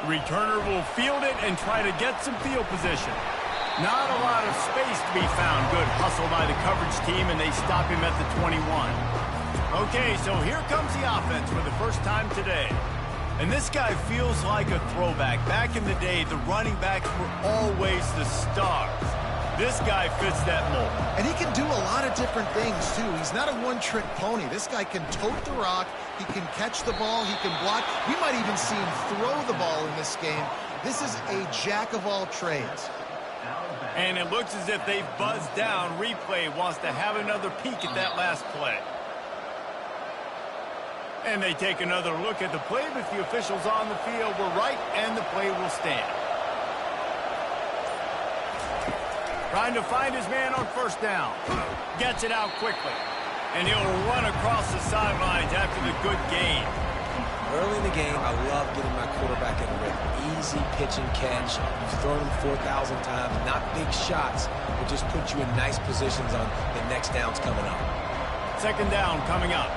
The returner will field it and try to get some field position. Not a lot of space to be found. Good hustle by the coverage team, and they stop him at the 21. Okay, so here comes the offense for the first time today. And this guy feels like a throwback. Back in the day, the running backs were always the stars. This guy fits that mold. And he can do a lot of different things, too. He's not a one-trick pony. This guy can tote the rock. He can catch the ball. He can block. We might even see him throw the ball in this game. This is a jack of all trades. And it looks as if they've buzzed down. Replay wants to have another peek at that last play. And they take another look at the play, but the officials on the field were right, and the play will stand. Trying to find his man on first down. Gets it out quickly. And he'll run across the sidelines after the good gain. Early in the game, I love getting my quarterback in a rhythm. Easy pitch and catch. You've thrown him 4,000 times. Not big shots, but just put you in nice positions on the next downs coming up. Second down coming up.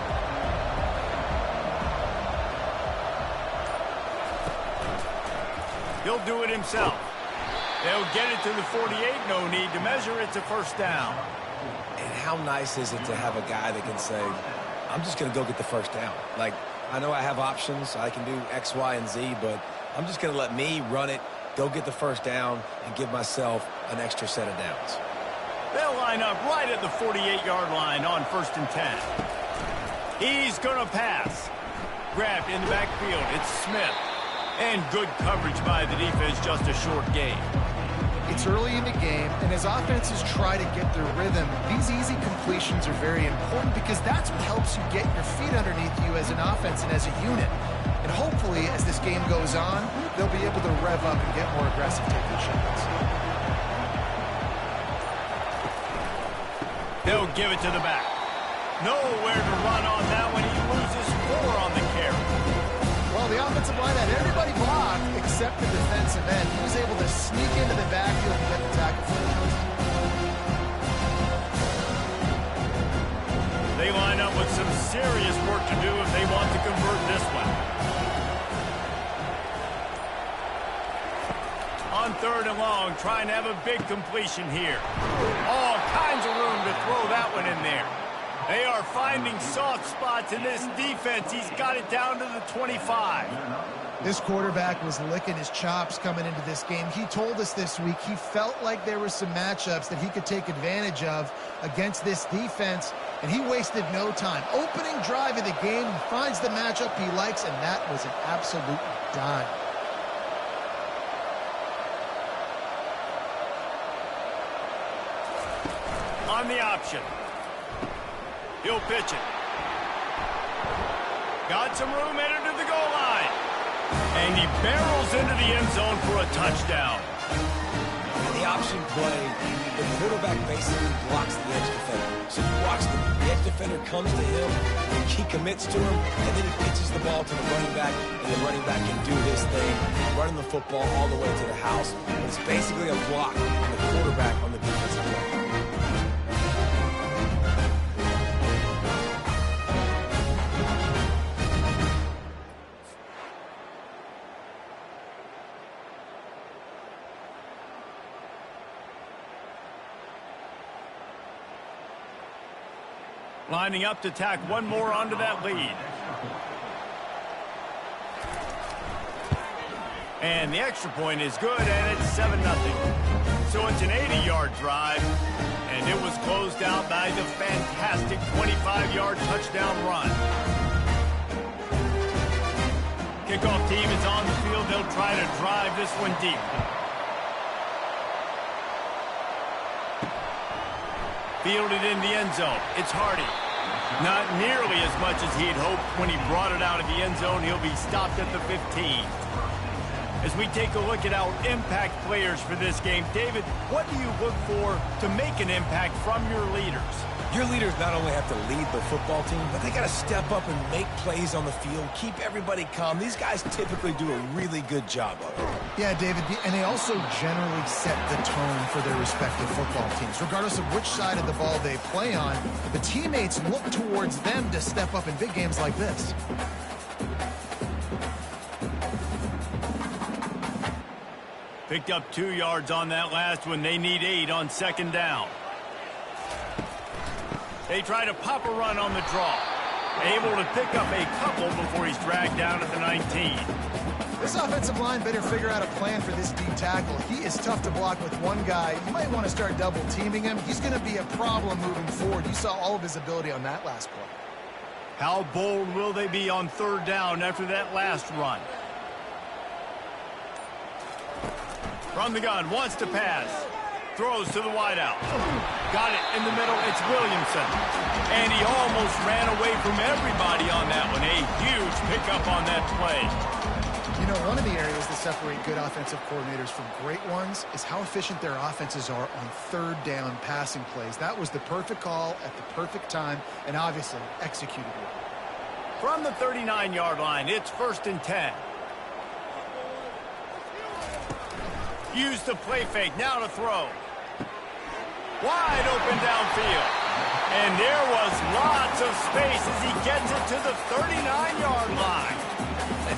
He'll do it himself. They'll get it to the 48. No need to measure. It's a first down. And how nice is it to have a guy that can say, I'm just going to go get the first down. Like, I know I have options. I can do X, Y, and Z, but I'm just going to let me run it, go get the first down, and give myself an extra set of downs. They'll line up right at the 48-yard line on 1st and 10. He's going to pass. Grabbed in the backfield. It's Smith. And good coverage by the defense, just a short gain. It's early in the game, and as offenses try to get their rhythm, these easy completions are very important because that's what helps you get your feet underneath you as an offense and as a unit. And hopefully, as this game goes on, they'll be able to rev up and get more aggressive taking shots. They'll give it to the back. Nowhere to run on that one. He loses 4 on the carry. Well, the offensive line had everybody blocked except the defensive end. He was able to sneak into the backfield and get the tackle for the first. They line up with some serious work to do if they want to convert this one. On 3rd and long, trying to have a big completion here. All kinds of room to throw that one in there. They are finding soft spots in this defense. He's got it down to the 25. This quarterback was licking his chops coming into this game. He told us this week he felt like there were some matchups that he could take advantage of against this defense, and he wasted no time. Opening drive of the game, he finds the matchup he likes, and that was an absolute dime. On the option. He'll pitch it. Got some room, headed to the goal line. And he barrels into the end zone for a touchdown. In the option play, the quarterback basically blocks the edge defender. So you watch the edge defender comes to him, he commits to him, and then he pitches the ball to the running back, and the running back can do his thing, running the football all the way to the house. But it's basically a block on the quarterback on the defensive play. Lining up to tack one more onto that lead. And the extra point is good, and it's 7-0. So it's an 80-yard drive, and it was closed out by the fantastic 25-yard touchdown run. Kickoff team is on the field. They'll try to drive this one deep. Fielded in the end zone. It's Hardy. Not nearly as much as he had hoped when he brought it out of the end zone. He'll be stopped at the 15. As we take a look at our impact players for this game, David, what do you look for to make an impact from your leaders? Your leaders not only have to lead the football team, but they got to step up and make plays on the field, keep everybody calm. These guys typically do a really good job of it. Yeah, David, and they also generally set the tone for their respective football teams. Regardless of which side of the ball they play on, the teammates look towards them to step up in big games like this. Picked up 2 yards on that last one. They need 8 on second down. They try to pop a run on the draw. Able to pick up a couple before he's dragged down at the 19. This offensive line better figure out a plan for this D tackle. He is tough to block with one guy. You might want to start double teaming him. He's going to be a problem moving forward. You saw all of his ability on that last play. How bold will they be on third down after that last run? From the gun, wants to pass. Throws to the wideout. Got it in the middle. It's Williamson. And he almost ran away from everybody on that one. A huge pickup on that play. You know, one of the areas that separate good offensive coordinators from great ones is how efficient their offenses are on third down passing plays. That was the perfect call at the perfect time and obviously executed well. From the 39-yard line, it's 1st and 10. Use the play fake, now to throw. Wide open downfield. And there was lots of space as he gets it to the 39-yard line.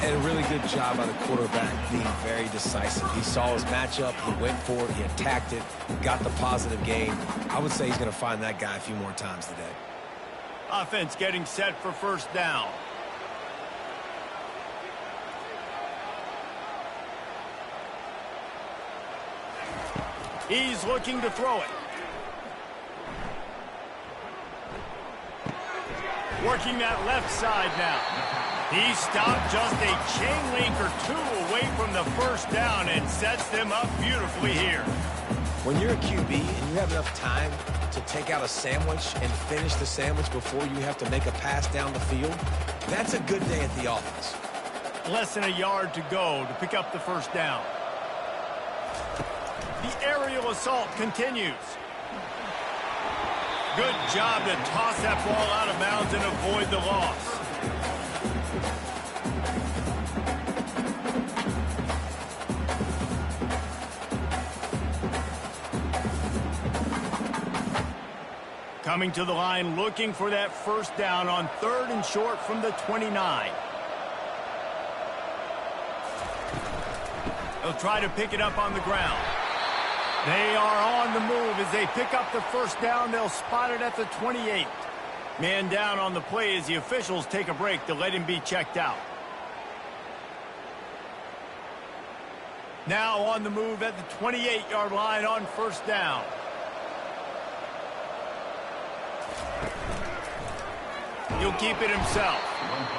And a really good job by the quarterback being very decisive. He saw his matchup, he went for it, he attacked it, got the positive gain. I would say he's going to find that guy a few more times today. Offense getting set for 1st down. He's looking to throw it. Working that left side now. He stopped just a chain link or 2 away from the 1st down and sets them up beautifully here. When you're a QB and you have enough time to take out a sandwich and finish the sandwich before you have to make a pass down the field, that's a good day at the office. Less than a yard to go to pick up the 1st down. The aerial assault continues. Good job to toss that ball out of bounds and avoid the loss. Coming to the line, looking for that 1st down on 3rd and short from the 29. They'll try to pick it up on the ground. They are on the move as they pick up the 1st down. They'll spot it at the 28. Man down on the play as the officials take a break to let him be checked out. Now on the move at the 28-yard line on 1st down. He'll keep it himself.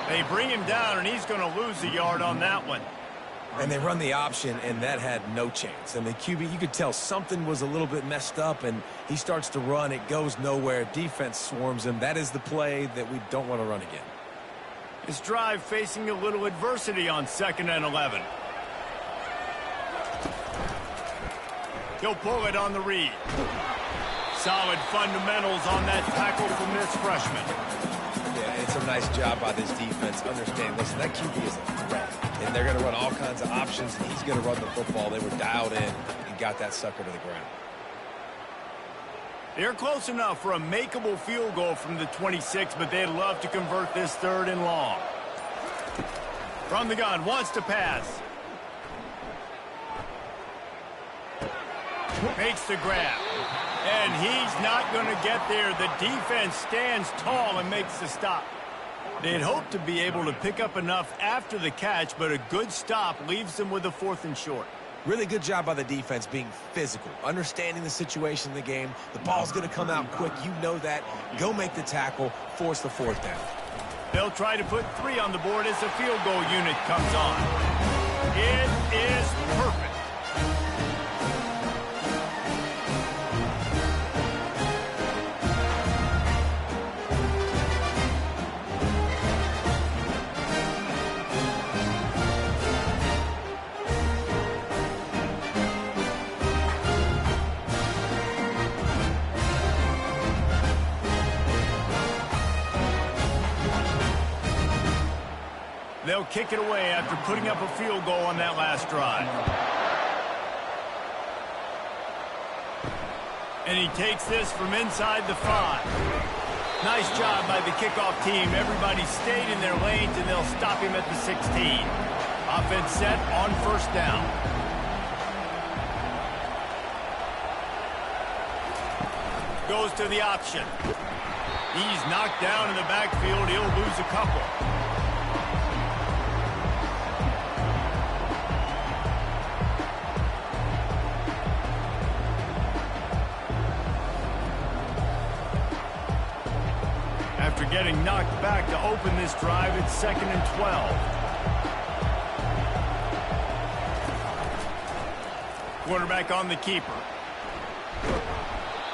They bring him down, and he's going to lose a yard on that one. And they run the option, and that had no chance. And the QB, you could tell something was a little bit messed up, and he starts to run. It goes nowhere. Defense swarms him. That is the play that we don't want to run again. This drive facing a little adversity on 2nd and 11. He'll pull it on the read. Solid fundamentals on that tackle from this freshman. Yeah, it's a nice job by this defense. Understand, listen, that QB is a threat. And they're going to run all kinds of options, and he's going to run the football. They were dialed in and got that sucker to the ground. They're close enough for a makeable field goal from the 26, but they'd love to convert this 3rd and long. From the gun, wants to pass. Makes the grab. And he's not going to get there. The defense stands tall and makes the stop. They'd hoped to be able to pick up enough after the catch, but a good stop leaves them with a 4th and short. Really good job by the defense being physical, understanding the situation in the game. The ball's going to come out quick. You know that. Go make the tackle, force the 4th down. They'll try to put 3 on the board as the field goal unit comes on. It is perfect. They'll kick it away after putting up a field goal on that last drive. And he takes this from inside the 5. Nice job by the kickoff team. Everybody stayed in their lanes, and they'll stop him at the 16. Offense set on 1st down. Goes to the option. He's knocked down in the backfield. He'll lose a couple. After getting knocked back to open this drive, it's 2nd and 12. Quarterback on the keeper.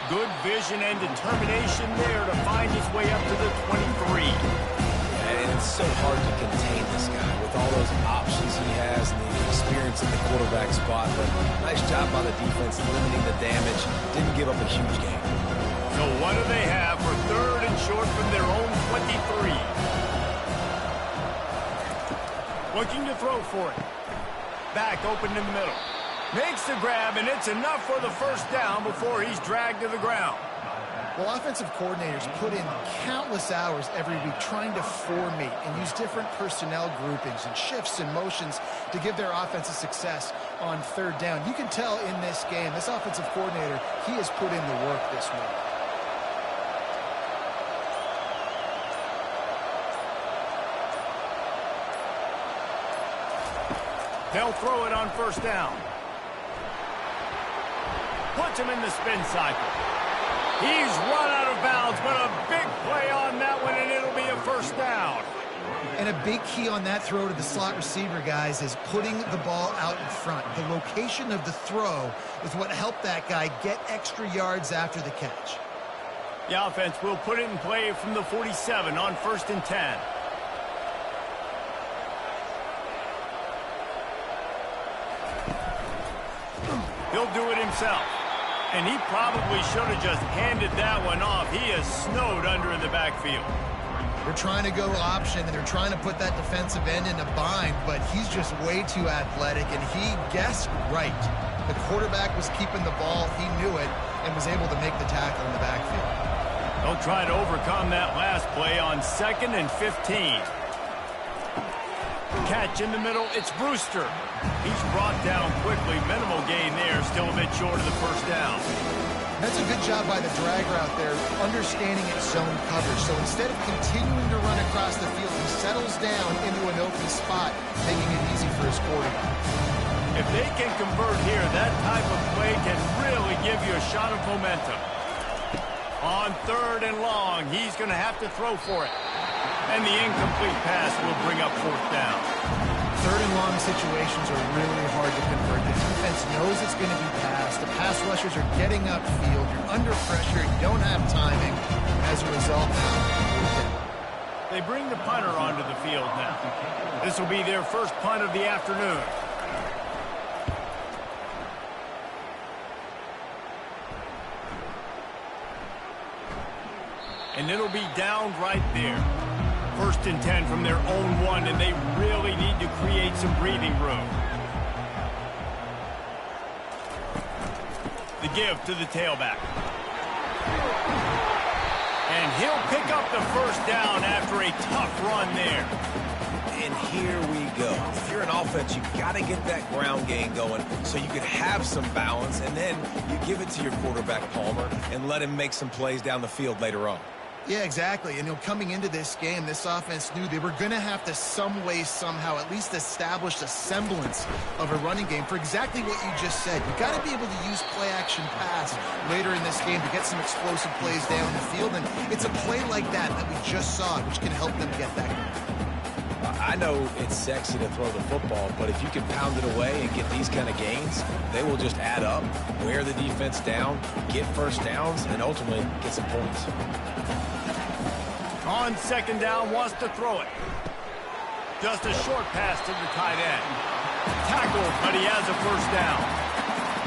Good vision and determination there to find his way up to the 23. And it's so hard to contain this guy with all those options he has and the experience in the quarterback spot. But nice job by the defense limiting the damage. Didn't give up a huge game. So what do they have for 3rd and short from their own 23? Looking to throw for it. Back open in the middle. Makes the grab, and it's enough for the first down before he's dragged to the ground. Well, offensive coordinators put in countless hours every week trying to formate and use different personnel groupings and shifts and motions to give their offense a success on 3rd down. You can tell in this game, this offensive coordinator, he has put in the work this week. They'll throw it on 1st down. Puts him in the spin cycle. He's run out of bounds, but a big play on that one, and it'll be a 1st down. And a big key on that throw to the slot receiver, guys, is putting the ball out in front. The location of the throw is what helped that guy get extra yards after the catch. The offense will put it in play from the 47 on 1st and 10. He'll do it himself. And he probably should have just handed that one off. He is snowed under in the backfield. They're trying to go option, and they're trying to put that defensive end in a bind, but he's just way too athletic, and he guessed right. The quarterback was keeping the ball. He knew it and was able to make the tackle in the backfield. They'll try to overcome that last play on 2nd and 15. Catch in the middle, it's Brewster. He's brought down quickly. Minimal gain there, still a bit short of the 1st down. That's a good job by the drag route there, understanding its zone coverage. So instead of continuing to run across the field, he settles down into an open spot, making it easy for his quarterback. If they can convert here, that type of play can really give you a shot of momentum. On 3rd and long, he's going to have to throw for it. And the incomplete pass will bring up 4th down. 3rd and long situations are really hard to convert. The defense knows it's going to be passed. The pass rushers are getting upfield. You're under pressure. You don't have timing. As a result, they bring the punter onto the field now. This will be their first punt of the afternoon. And it'll be down right there. 1st and 10 from their own 1, and they really need to create some breathing room. The give to the tailback. And he'll pick up the 1st down after a tough run there. And here we go. If you're an offense, you've got to get that ground game going so you can have some balance, and then you give it to your quarterback, Palmer, and let him make some plays down the field later on. Yeah, exactly. And coming into this game, this offense knew they were going to have to some way, somehow, at least establish a semblance of a running game for exactly what you just said. You got to be able to use play-action pass later in this game to get some explosive plays down the field. And it's a play like that we just saw, which can help them get that going. I know it's sexy to throw the football, but if you can pound it away and get these kind of gains, they will just add up, wear the defense down, get 1st downs, and ultimately get some points. On 2nd down, wants to throw it. Just a short pass to the tight end. Tackled, but he has a 1st down.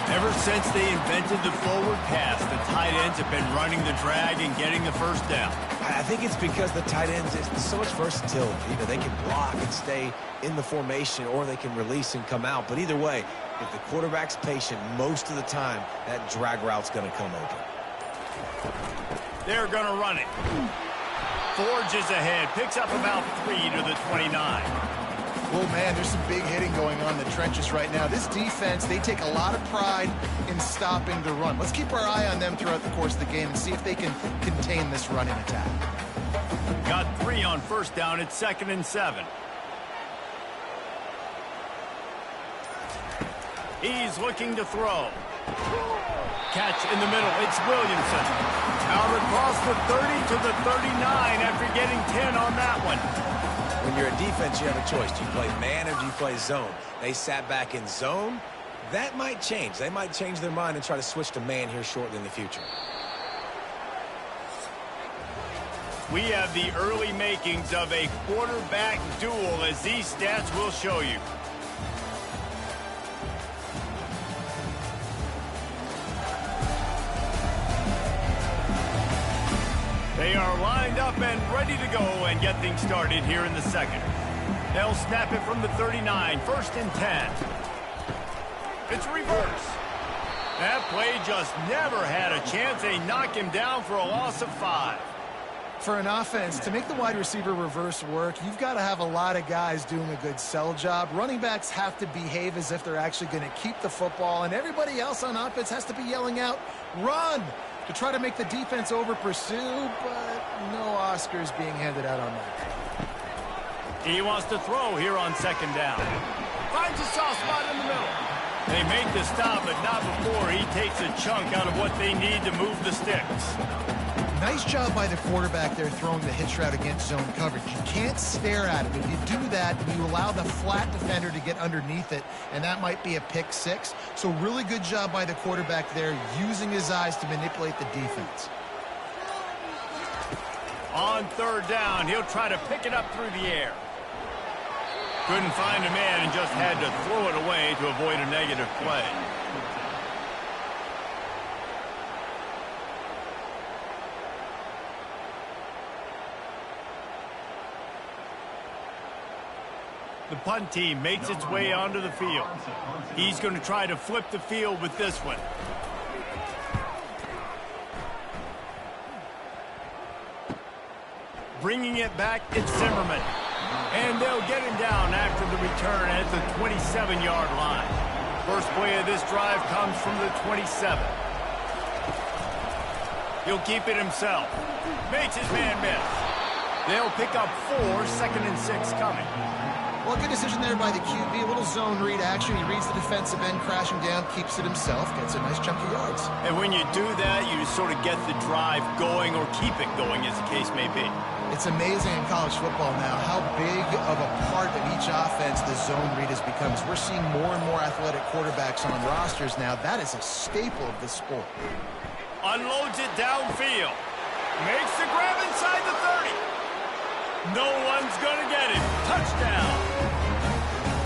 Ever since they invented the forward pass, the tight ends have been running the drag and getting the 1st down. I think it's because the tight ends, there's so much versatility. They can block and stay in the formation, or they can release and come out. But either way, if the quarterback's patient most of the time, that drag route's going to come open. They're going to run it. Forges ahead, picks up about 3 to the 29. Oh, man, there's some big hitting going on in the trenches right now. This defense, they take a lot of pride in stopping the run. Let's keep our eye on them throughout the course of the game and see if they can contain this running attack. Got 3 on first down. It's 2nd and 7. He's looking to throw. Catch in the middle. It's Williamson. Out across the 30 to the 39 after getting 10 on that one. When you're a defense, you have a choice. Do you play man or do you play zone? They sat back in zone. That might change. They might change their mind and try to switch to man here shortly in the future. We have the early makings of a quarterback duel, as these stats will show you. They are lined up and ready to go and get things started here in the second. They'll snap it from the 39, 1st and 10. It's reverse. That play just never had a chance. They knock him down for a loss of 5. For an offense, to make the wide receiver reverse work, you've got to have a lot of guys doing a good sell job. Running backs have to behave as if they're actually going to keep the football, and everybody else on offense has to be yelling out, run, to try to make the defense over-pursue, but no Oscars being handed out on that. He wants to throw here on 2nd down. Finds a soft spot in the middle. They make the stop, but not before he takes a chunk out of what they need to move the sticks. Nice job by the quarterback there throwing the hitch route against zone coverage. You can't stare at it. If you do that, you allow the flat defender to get underneath it, and that might be a pick 6. So really good job by the quarterback there, using his eyes to manipulate the defense. On 3rd down, he'll try to pick it up through the air. Couldn't find a man and just had to throw it away to avoid a negative play. The punt team makes its way onto the field. He's going to try to flip the field with this one. Bringing it back, it's Zimmerman. And they'll get him down after the return at the 27-yard line. First play of this drive comes from the 27. He'll keep it himself. Makes his man miss. They'll pick up 4, 2nd and 6 coming. Well, good decision there by the QB. A little zone read action. He reads the defensive end crashing down, keeps it himself, gets a nice chunk of yards. And when you do that, you sort of get the drive going or keep it going, as the case may be. It's amazing in college football now how big of a part of each offense the zone read has become. We're seeing more and more athletic quarterbacks on rosters now. That is a staple of the sport. Unloads it downfield. Makes the grab inside the 30. No one's going to get him. Touchdown.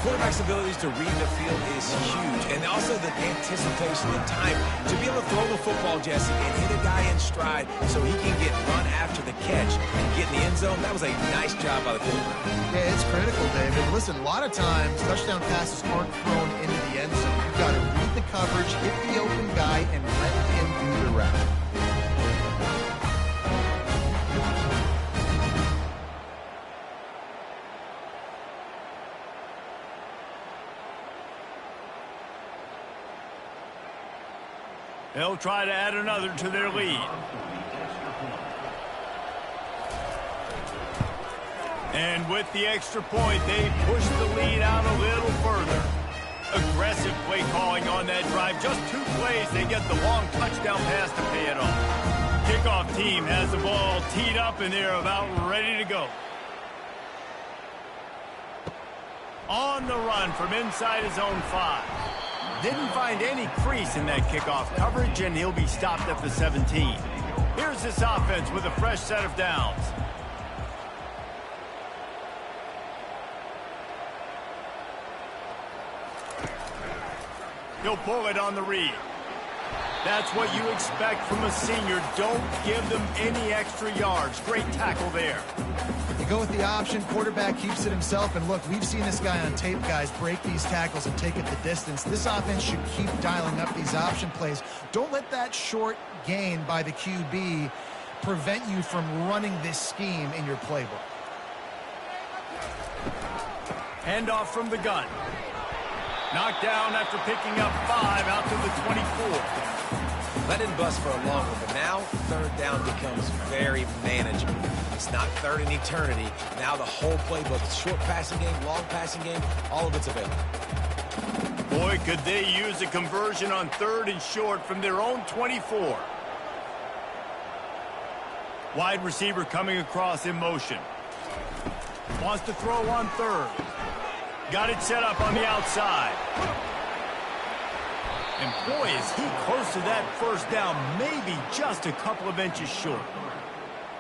Quarterback's abilities to read the field is huge, and also the anticipation and time to be able to throw the football, Jesse, and hit a guy in stride so he can get run after the catch and get in the end zone. That was a nice job by the quarterback. Yeah, it's critical, David. Listen, a lot of times touchdown passes aren't thrown into the end zone. You've got to read the coverage, hit the open guy, and let him do the rest. They'll try to add another to their lead. And with the extra point, they push the lead out a little further. Aggressive play calling on that drive. Just 2 plays, they get the long touchdown pass to pay it off. Kickoff team has the ball teed up, and they're about ready to go. On the run from inside his own 5. Didn't find any crease in that kickoff coverage, and he'll be stopped at the 17. Here's this offense with a fresh set of downs. He'll pull it on the read. That's what you expect from a senior. Don't give them any extra yards. Great tackle there. You go with the option, quarterback keeps it himself, and look, we've seen this guy on tape, guys, break these tackles and take it the distance. This offense should keep dialing up these option plays. Don't let that short gain by the QB prevent you from running this scheme in your playbook. Handoff from the gun. Knocked down after picking up 5 out to the 24. Let him bust for a long one, but now third down becomes very manageable. It's not third in eternity. Now the whole playbook, short passing game, long passing game, all of it's available. Boy, could they use a conversion on 3rd and short from their own 24. Wide receiver coming across in motion. Wants to throw on 3rd. Got it set up on the outside. And boy, is he close to that first down, maybe just a couple of inches short.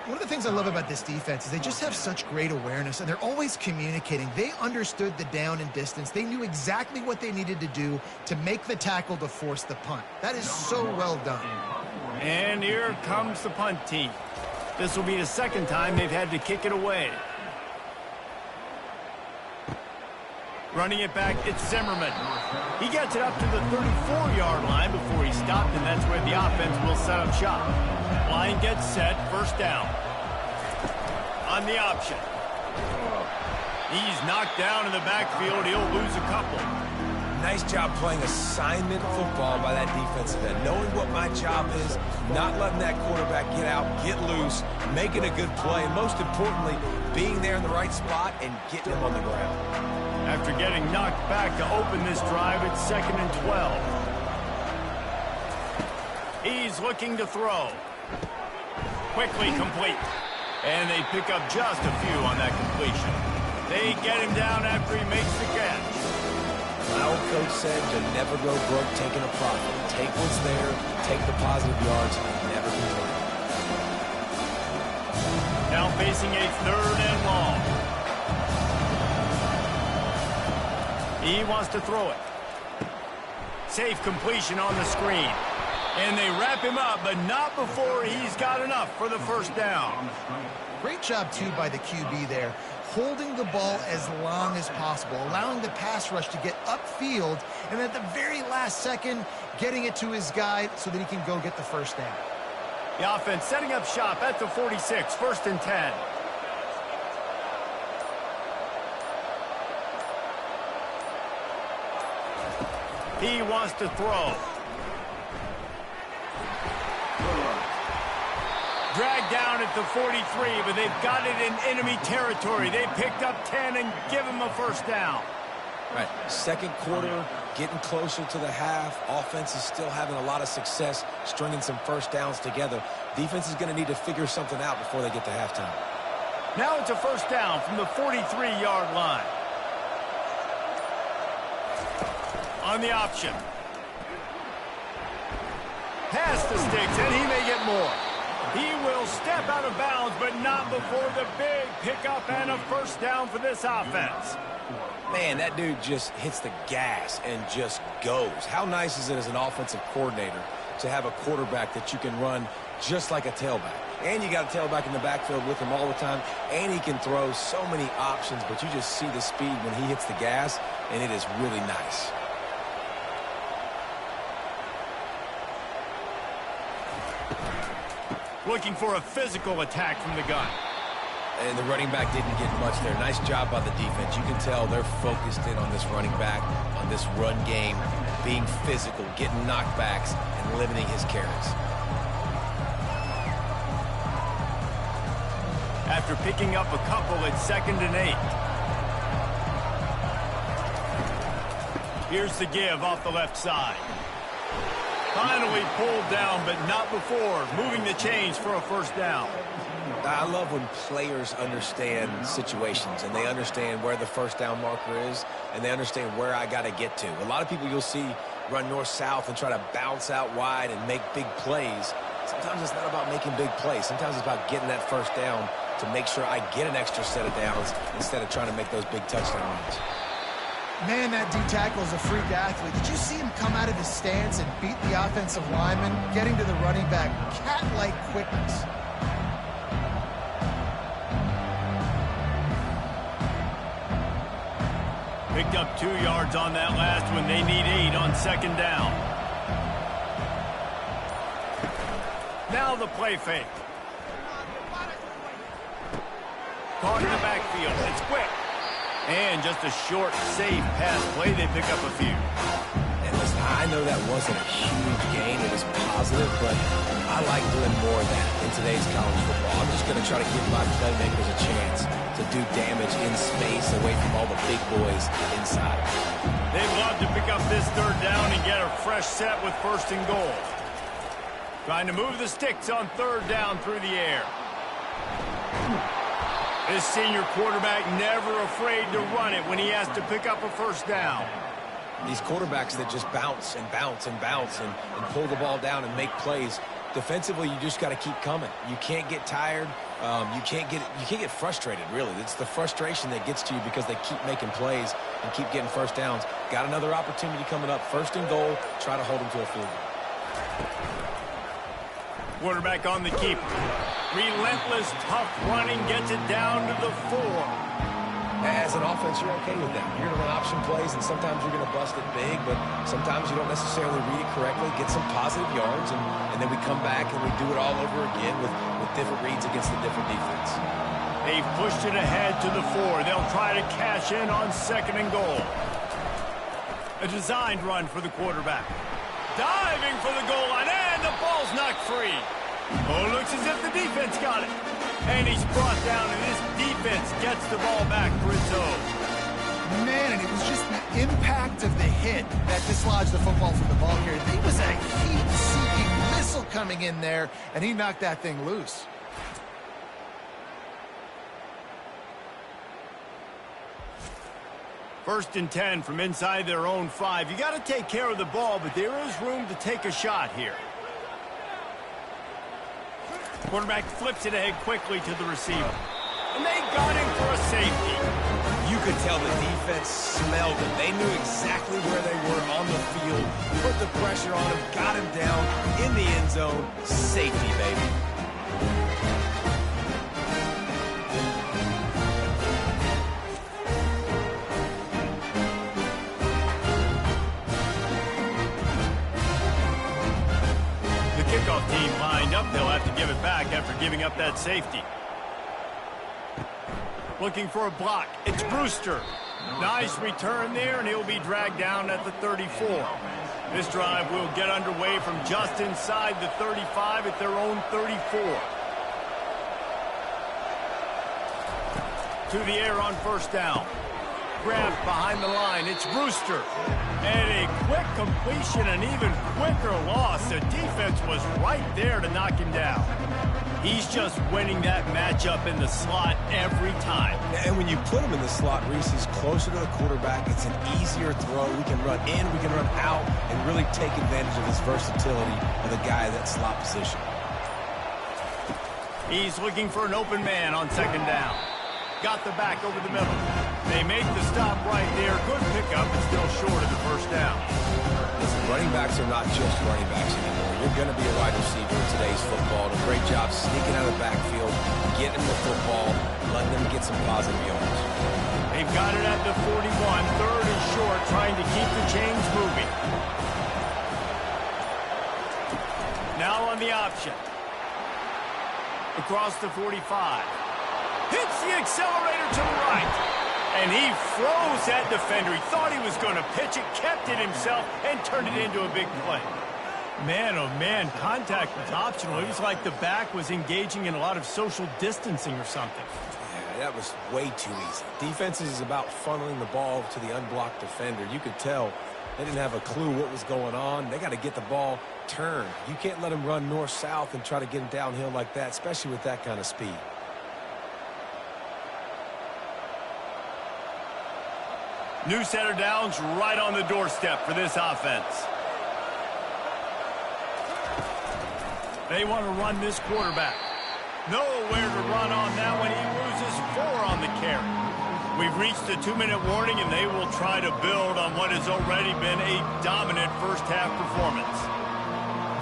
One of the things I love about this defense is they just have such great awareness, and they're always communicating. They understood the down and distance. They knew exactly what they needed to do to make the tackle to force the punt. That is so well done. And here comes the punt team. This will be the second time they've had to kick it away. Running it back, it's Zimmerman. He gets it up to the 34-yard line before he stopped, and that's where the offense will set up shop. Line gets set, first down. On the option. He's knocked down in the backfield. He'll lose a couple. Nice job playing assignment football by that defensive end. Knowing what my job is, not letting that quarterback get out, get loose, making a good play, and most importantly, being there in the right spot and getting him on the ground. After getting knocked back to open this drive, it's 2nd and 12. He's looking to throw. Quickly complete. And they pick up just a few on that completion. They get him down after he makes the catch. My old coach said to never go broke taking a profit. Take what's there, take the positive yards, and never complain. Now facing a 3rd and long. He wants to throw it. Safe completion on the screen. And they wrap him up, but not before he's got enough for the first down. Great job, too, by the QB there, holding the ball as long as possible, allowing the pass rush to get upfield, and at the very last second, getting it to his guy so that he can go get the first down. The offense setting up shop at the 46, 1st and 10. He wants to throw. Dragged down at the 43, but they've got it in enemy territory. They picked up 10 and give him a first down. Right, second quarter, getting closer to the half. Offense is still having a lot of success stringing some first downs together. Defense is going to need to figure something out before they get to halftime. Now it's a first down from the 43-yard line. On the option. Past the sticks, and he may get more. He will step out of bounds, but not before the big pickup and a first down for this offense. Man, that dude just hits the gas and just goes. How nice is it as an offensive coordinator to have a quarterback that you can run just like a tailback? And you got a tailback in the backfield with him all the time, and he can throw so many options, but you just see the speed when he hits the gas, and it is really nice. Looking for a physical attack from the gun. And the running back didn't get much there. Nice job by the defense. You can tell they're focused in on this running back, on this run game, being physical, getting knockbacks, and limiting his carries. After picking up a couple, it's 2nd and 8. Here's the give off the left side. Finally pulled down, but not before moving the chains for a first down. I love when players understand situations and they understand where the first down marker is and they understand where I got to get to. A lot of people you'll see run north-south and try to bounce out wide and make big plays. Sometimes it's not about making big plays. Sometimes it's about getting that first down to make sure I get an extra set of downs instead of trying to make those big touchdown runs. Man, that D-tackle is a freak athlete. Did you see him come out of his stance and beat the offensive lineman, getting to the running back? Cat-like quickness. Picked up 2 yards on that last one. They need 8 on 2nd down. Now the play fake. Caught in the backfield. It's quick. And just a short, safe pass play, they pick up a few. And listen, I know that wasn't a huge gain. It was positive, but I like doing more of that in today's college football. I'm just going to try to give my playmakers a chance to do damage in space away from all the big boys inside. They'd love to pick up this third down and get a fresh set with 1st and goal. Trying to move the sticks on 3rd down through the air. This senior quarterback never afraid to run it when he has to pick up a 1st down. These quarterbacks that just bounce and bounce and bounce and pull the ball down and make plays. Defensively, you just got to keep coming. You can't get tired. You can't get frustrated, really. It's the frustration that gets to you because they keep making plays and keep getting 1st downs. Got another opportunity coming up. 1st and goal. Try to hold them to a field goal. Quarterback on the keeper. Relentless, tough running, gets it down to the 4. As an offense, you're okay with that. You're going to run option plays, and sometimes you're going to bust it big, but sometimes you don't necessarily read it correctly, get some positive yards, and then we come back and we do it all over again with different reads against a different defense. They've pushed it ahead to the 4. They'll try to cash in on 2nd and goal. A designed run for the quarterback. Diving for the goal line, and the ball's knocked free. Oh, looks as if the defense got it. And he's brought down, and this defense gets the ball back for its own. Man, and it was just the impact of the hit that dislodged the football from the ball carrier. There was a heat-seeking missile coming in there, and he knocked that thing loose. First and 10 from inside their own 5. You got to take care of the ball, but there is room to take a shot here. Quarterback flips it ahead quickly to the receiver. And they got him for a safety. You could tell the defense smelled it. They knew exactly where they were on the field, put the pressure on him, got him down in the end zone. Safety, baby. Kickoff team lined up. They'll have to give it back after giving up that safety. Looking for a block. It's Brewster. Nice return there, and he'll be dragged down at the 34. This drive will get underway from just inside the 35 at their own 34. To the air on 1st down. Grabbed behind the line. It's Brewster. And a quick completion, an even quicker loss. The defense was right there to knock him down. He's just winning that matchup in the slot every time. And when you put him in the slot, Reese, he's closer to the quarterback. It's an easier throw. We can run in, we can run out, and really take advantage of his versatility of the guy in that slot position. He's looking for an open man on 2nd down. Got the back over the middle. They make the stop right there. Good pickup, but still short of the 1st down. Listen, running backs are not just running backs anymore. You're going to be a wide receiver in today's football. And a great job sneaking out of the backfield, getting the football, letting them get some positive yards. They've got it at the 41. 3rd and short, trying to keep the chains moving. Now on the option. Across the 45. Hits the accelerator to the right. And he froze that defender. He thought he was going to pitch it, kept it himself, and turned it into a big play. Man, oh man, contact was optional. It was like the back was engaging in a lot of social distancing or something. Yeah, that was way too easy. Defenses is about funneling the ball to the unblocked defender. You could tell they didn't have a clue what was going on. They got to get the ball turned. You can't let him run north-south and try to get him downhill like that, especially with that kind of speed. New set of downs right on the doorstep for this offense. They want to run this quarterback. Nowhere to run on that one. He loses 4 on the carry. We've reached the 2-minute warning, and they will try to build on what has already been a dominant first-half performance.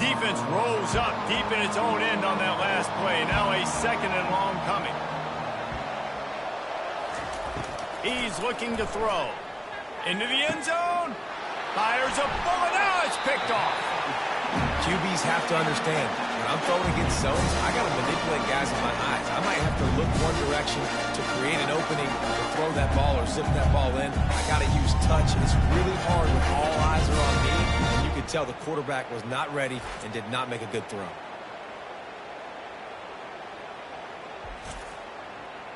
Defense rose up deep in its own end on that last play. Now a 2nd and long coming. He's looking to throw. Into the end zone. Fires a bullet. Now it's picked off. QBs have to understand, when I'm throwing against zones, I got to manipulate guys with my eyes. I might have to look one direction to create an opening to throw that ball or zip that ball in. I got to use touch. It's really hard when all eyes are on me, and you could tell the quarterback was not ready and did not make a good throw.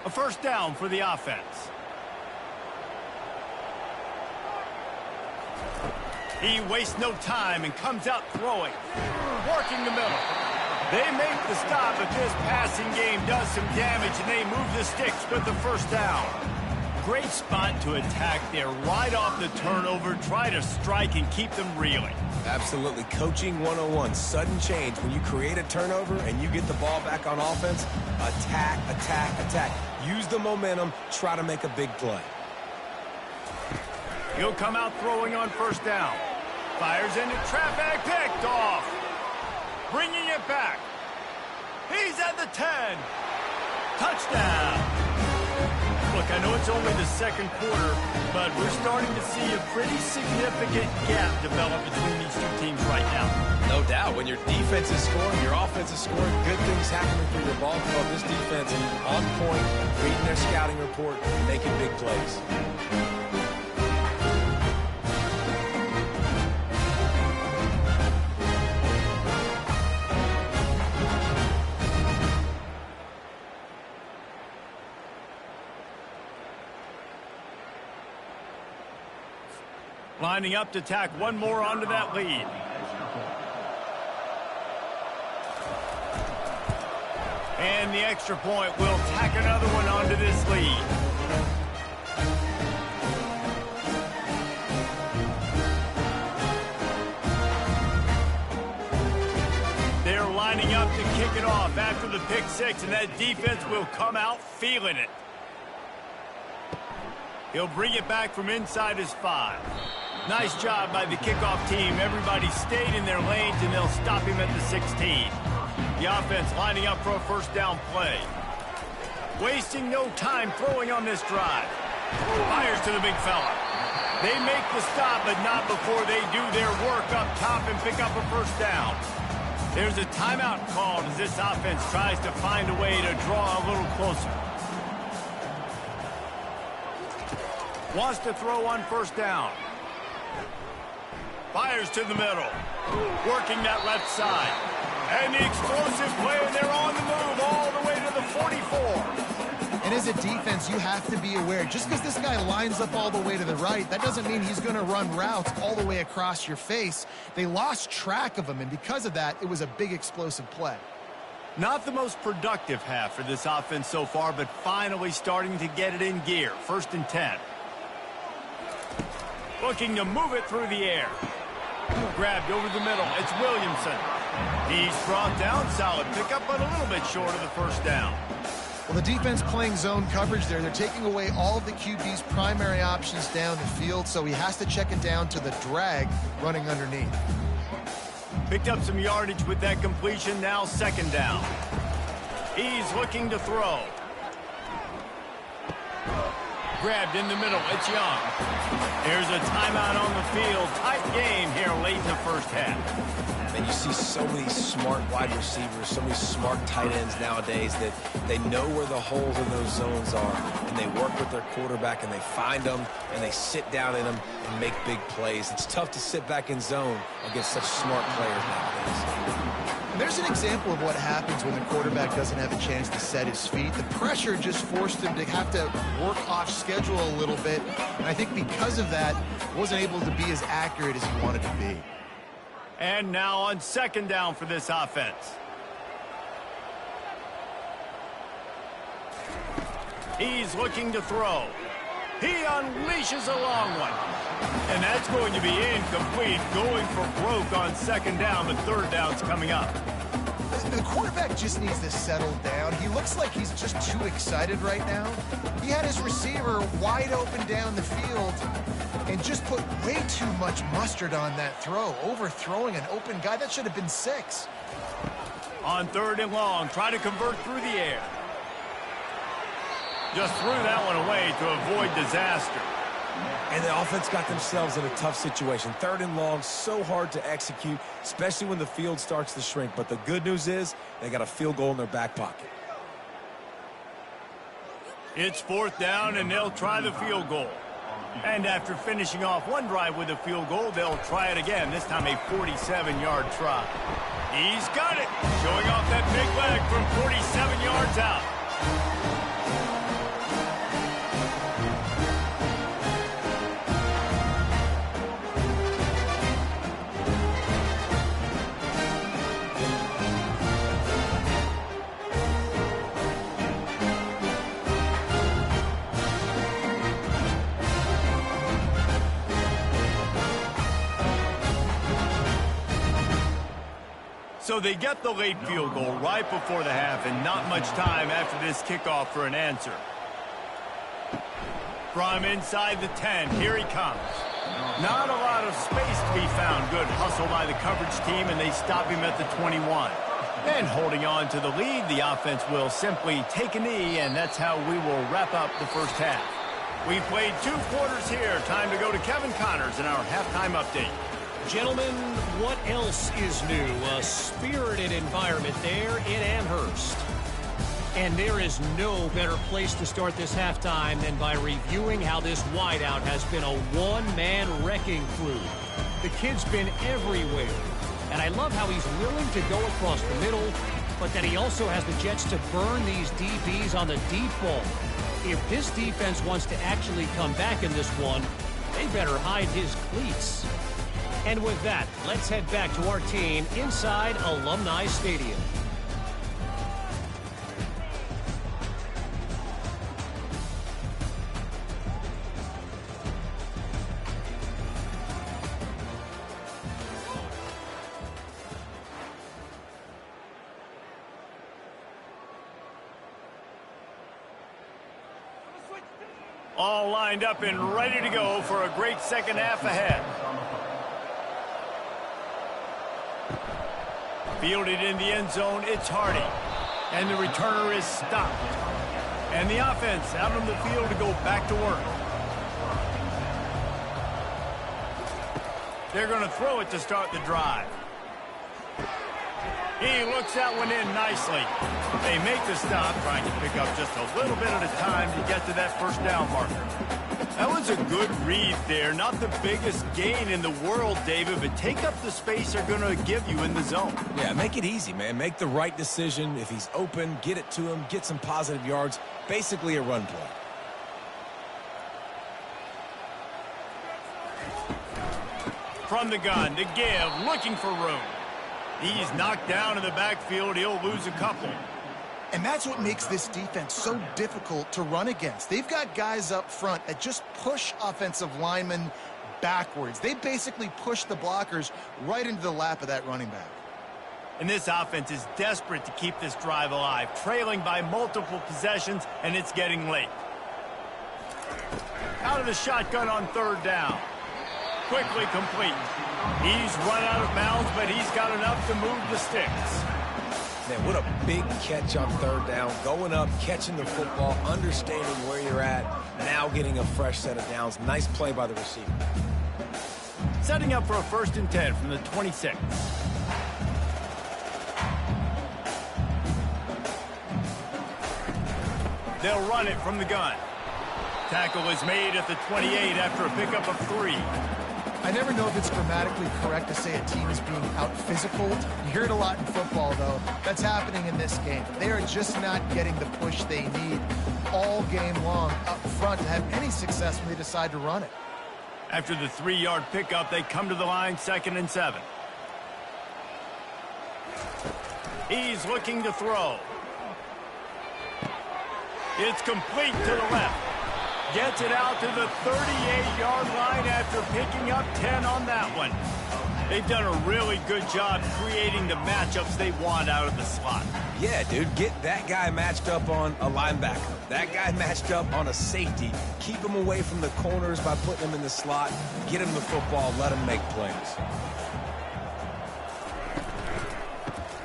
A first down for the offense. He wastes no time and comes out throwing, working the middle. They make the stop, but this passing game does some damage, and they move the sticks with the first down. Great spot to attack there, right off the turnover. Try to strike and keep them reeling. Absolutely. Coaching 101. Sudden change. When you create a turnover and you get the ball back on offense, attack, attack, attack. Use the momentum. Try to make a big play. He'll come out throwing on first down. Fires into traffic, picked off. Bringing it back. He's at the 10. Touchdown. Look, I know it's only the second quarter, but we're starting to see a pretty significant gap develop between these two teams right now. No doubt. When your defense is scoring, your offense is scoring, good things happening through your ball club. This defense on point, reading their scouting report, making big plays. Lining up to tack one more onto that lead. And the extra point will tack another one onto this lead. They're lining up to kick it off after the pick six, and that defense will come out feeling it. He'll bring it back from inside his 5. Nice job by the kickoff team. Everybody stayed in their lanes, and they'll stop him at the 16. The offense lining up for a first down play. Wasting no time throwing on this drive. Fires to the big fella. They make the stop, but not before they do their work up top and pick up a first down. There's a timeout called as this offense tries to find a way to draw a little closer. Wants to throw on first down. Fires to the middle. Working that left side. And the explosive play, and they're on the move all the way to the 44. And as a defense, you have to be aware. Just because this guy lines up all the way to the right, that doesn't mean he's going to run routes all the way across your face. They lost track of him, and because of that, it was a big explosive play. Not the most productive half for this offense so far, but finally starting to get it in gear. 1st and 10. Looking to move it through the air. Grabbed over the middle. It's Williamson. He's brought down. Solid pickup, but a little bit short of the first down. Well, the defense playing zone coverage there. They're taking away all of the QB's primary options down the field, so he has to check it down to the drag running underneath. Picked up some yardage with that completion. Now 2nd down. He's looking to throw. Grabbed in the middle. It's Young. There's a timeout on the field. Tight game here late in the first half. And you see so many smart wide receivers, so many smart tight ends nowadays that they know where the holes in those zones are, and they work with their quarterback, and they find them, and they sit down in them and make big plays. It's tough to sit back in zone against such smart players nowadays. There's an example of what happens when the quarterback doesn't have a chance to set his feet. The pressure just forced him to have to work off schedule a little bit, and I think because of that, wasn't able to be as accurate as he wanted to be. And now on 2nd down for this offense. He's looking to throw. He unleashes a long one. And that's going to be incomplete. Going for broke on 2nd down, but 3rd down's coming up. The quarterback just needs to settle down. He looks like he's just too excited right now. He had his receiver wide open down the field and just put way too much mustard on that throw, overthrowing an open guy. That should have been 6. On 3rd and long, try to convert through the air. Just threw that one away to avoid disaster. And the offense got themselves in a tough situation. 3rd and long, so hard to execute, especially when the field starts to shrink. But the good news is they got a field goal in their back pocket. It's 4th down, and they'll try the field goal. And after finishing off one drive with a field goal, they'll try it again, this time a 47-yard try. He's got it, showing off that big leg from 47 yards out. So they get the late field goal right before the half, and not much time after this kickoff for an answer. From inside the 10, here he comes. Not a lot of space to be found. Good hustle by the coverage team, and they stop him at the 21. And holding on to the lead, the offense will simply take a knee, and that's how we will wrap up the first half. We've played 2 quarters here. Time to go to Kevin Connors in our halftime update. Gentlemen, what else is new? A spirited environment there in Amherst. And there is no better place to start this halftime than by reviewing how this wideout has been a one-man wrecking crew. The kid's been everywhere. And I love how he's willing to go across the middle, but that he also has the jets to burn these DBs on the deep ball. If this defense wants to actually come back in this one, they better hide his cleats. And with that, let's head back to our team inside Alumni Stadium. All lined up and ready to go for a great second half ahead. Fielded in the end zone, it's Hardy. And the returner is stopped. And the offense out on the field to go back to work. They're going to throw it to start the drive. He looks that one in nicely. They make the stop, trying to pick up just a little bit at a time to get to that first down marker. That was a good read there. Not the biggest gain in the world, David, but take up the space they're going to give you in the zone. Yeah, make it easy, man. Make the right decision. If he's open, get it to him, get some positive yards. Basically a run play. From the gun, to give, looking for room. He's knocked down in the backfield. He'll lose a couple. And that's what makes this defense so difficult to run against. They've got guys up front that just push offensive linemen backwards. They basically push the blockers right into the lap of that running back. And this offense is desperate to keep this drive alive, trailing by multiple possessions, and it's getting late. Out of the shotgun on 3rd down. Quickly complete. He's run out of bounds, but he's got enough to move the sticks. Man, what a big catch on 3rd down. Going up, catching the football, understanding where you're at, now getting a fresh set of downs. Nice play by the receiver. Setting up for a 1st and 10 from the 26. They'll run it from the gun. Tackle is made at the 28 after a pickup of 3. I never know if it's grammatically correct to say a team is being out-physical. You hear it a lot in football, though. That's happening in this game. They are just not getting the push they need all game long up front to have any success when they decide to run it. After the 3-yard pickup, they come to the line, 2nd and 7. He's looking to throw. It's complete to the left. Gets it out to the 38-yard line after picking up 10 on that one. They've done a really good job creating the matchups they want out of the slot. Yeah, dude, get that guy matched up on a linebacker. That guy matched up on a safety. Keep him away from the corners by putting him in the slot. Get him the football, let him make plays.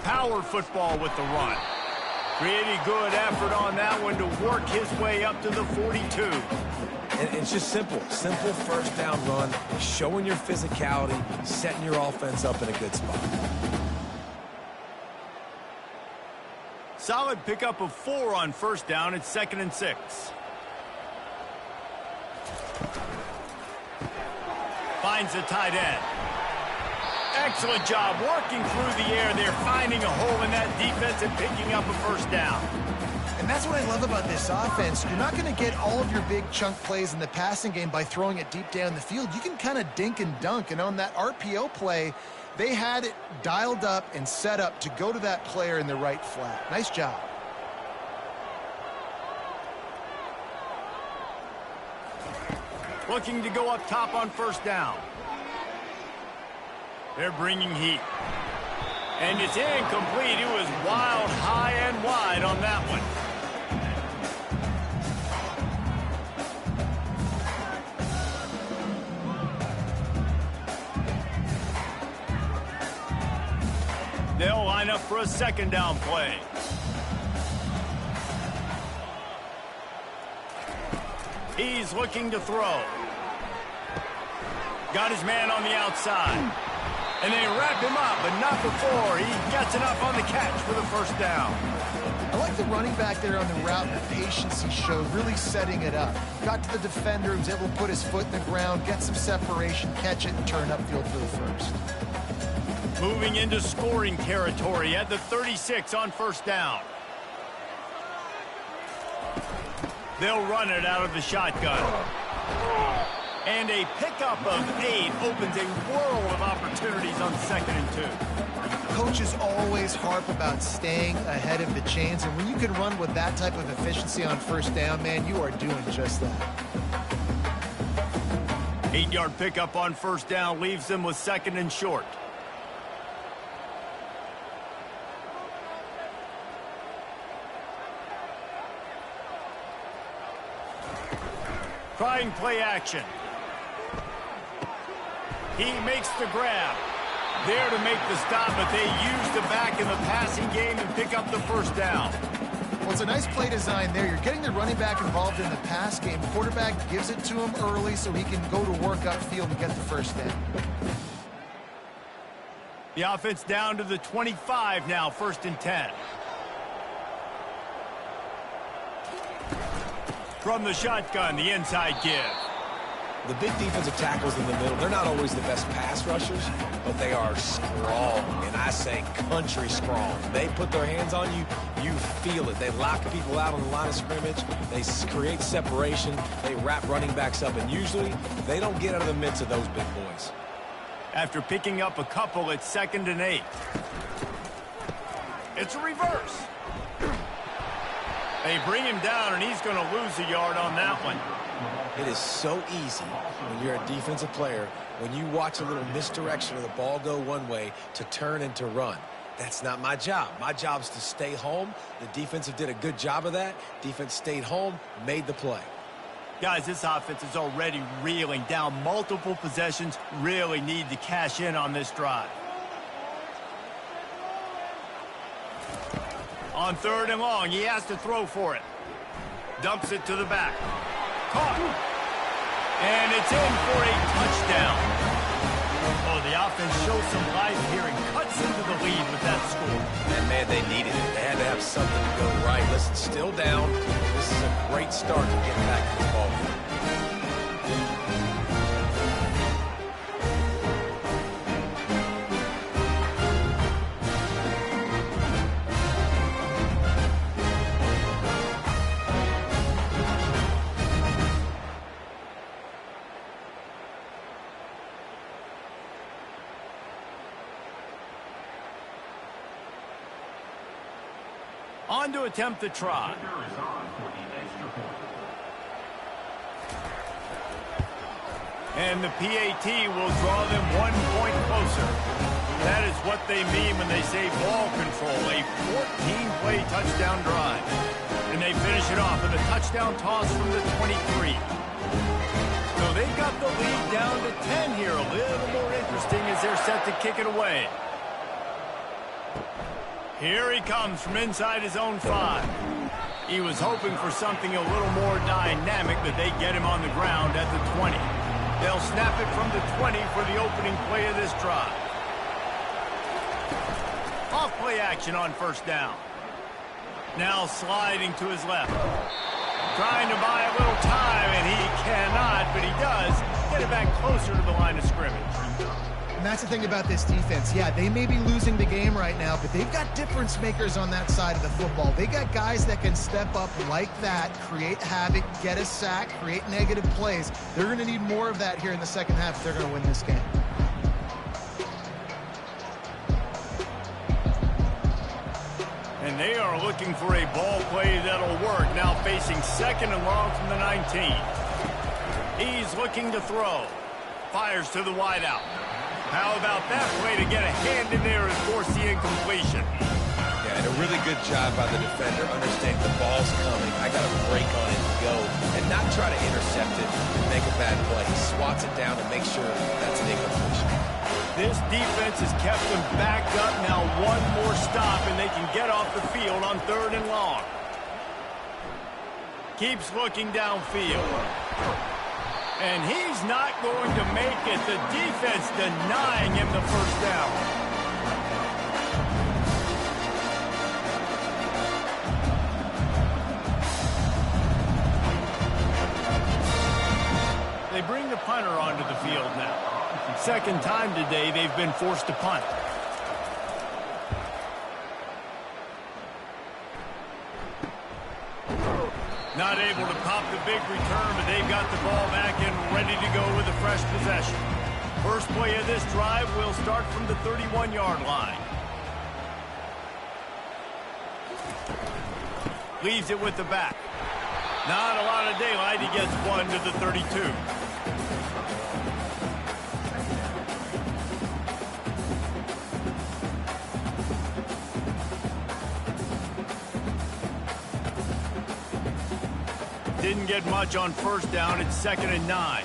Power football with the run. Pretty good effort on that one to work his way up to the 42. And it's just simple. Simple first down run, showing your physicality, setting your offense up in a good spot. Solid pickup of 4 on first down. It's 2nd and 6. Finds the tight end. Excellent job working through the air. They're finding a hole in that defense and picking up a first down. And that's what I love about this offense. You're not going to get all of your big chunk plays in the passing game by throwing it deep down the field. You can kind of dink and dunk. And on that RPO play, they had it dialed up and set up to go to that player in the right flat. Nice job. Looking to go up top on first down. They're bringing heat. And it's incomplete. It was wild, high and wide on that one. They'll line up for a 2nd down play. He's looking to throw. Got his man on the outside. And they wrap him up, but not before he gets enough on the catch for the first down. I like the running back there on the route and the patience he showed, really setting it up. Got to the defender, was able to put his foot in the ground, get some separation, catch it, and turn upfield for the first. Moving into scoring territory at the 36 on first down. They'll run it out of the shotgun. And a pickup of 8 opens a world of opportunities on 2nd and 2. Coaches always harp about staying ahead of the chains, and when you can run with that type of efficiency on first down, man, you are doing just that. 8-yard pickup on first down leaves them with 2nd and short. Trying play action. He makes the grab. There to make the stop, but they use the back in the passing game and pick up the first down. Well, it's a nice play design there. You're getting the running back involved in the pass game. Quarterback gives it to him early so he can go to work upfield and get the first down. The offense down to the 25 now, 1st and 10. From the shotgun, the inside give. The big defensive tackles in the middle, they're not always the best pass rushers, but they are strong, and I say country strong. They put their hands on you, you feel it. They lock people out on the line of scrimmage. They create separation. They wrap running backs up, and usually they don't get out of the midst of those big boys. After picking up a couple, it's 2nd and 8. It's a reverse. They bring him down, and he's going to lose a yard on that one. It is so easy when you're a defensive player, when you watch a little misdirection of the ball go one way, to turn and to run. That's not my job. My job is to stay home. The defensive did a good job of that. Defense stayed home, made the play. Guys, this offense is already reeling down multiple possessions. Really need to cash in on this drive. On 3rd and long, he has to throw for it. Dumps it to the back. Caught. And it's in for a touchdown. Oh, the offense shows some life here and cuts into the lead with that score. And, man, they needed it. They had to have something to go right. Listen, still down. This is a great start to get back to the ball game. On to attempt the try. And the PAT will draw them 1 point closer. That is what they mean when they say ball control, a 14-play touchdown drive. And they finish it off with a touchdown toss from the 23. So they've got the lead down to 10 here. A little more interesting as they're set to kick it away. Here he comes from inside his own 5. He was hoping for something a little more dynamic, but they get him on the ground at the 20. They'll snap it from the 20 for the opening play of this drive. Off play action on first down. Now sliding to his left. Trying to buy a little time, and he cannot, but he does get it back closer to the line of scrimmage. And that's the thing about this defense. Yeah, they may be losing the game right now, but they've got difference makers on that side of the football. They got guys that can step up like that, create havoc, get a sack, create negative plays. They're going to need more of that here in the second half if they're going to win this game. And they are looking for a ball play that'll work. Now facing second and long from the 19. He's looking to throw. Fires to the wideout. How about that play to get a hand in there and force the incompletion? Yeah, and a really good job by the defender. Understand the ball's coming. I got to break on it and go, and not try to intercept it and make a bad play. He swats it down and makes sure that's an incompletion. This defense has kept them backed up. Now one more stop, and they can get off the field on third and long. Keeps looking downfield. And he's not going to make it. The defense denying him the first down. They bring the punter onto the field now. Second time today they've been forced to punt. Not able to pop the big return, but they've got the ball back and ready to go with a fresh possession. First play of this drive will start from the 31-yard line. Leaves it with the back. Not a lot of daylight. He gets one to the 32. Didn't get much on first down. It's 2nd and 9.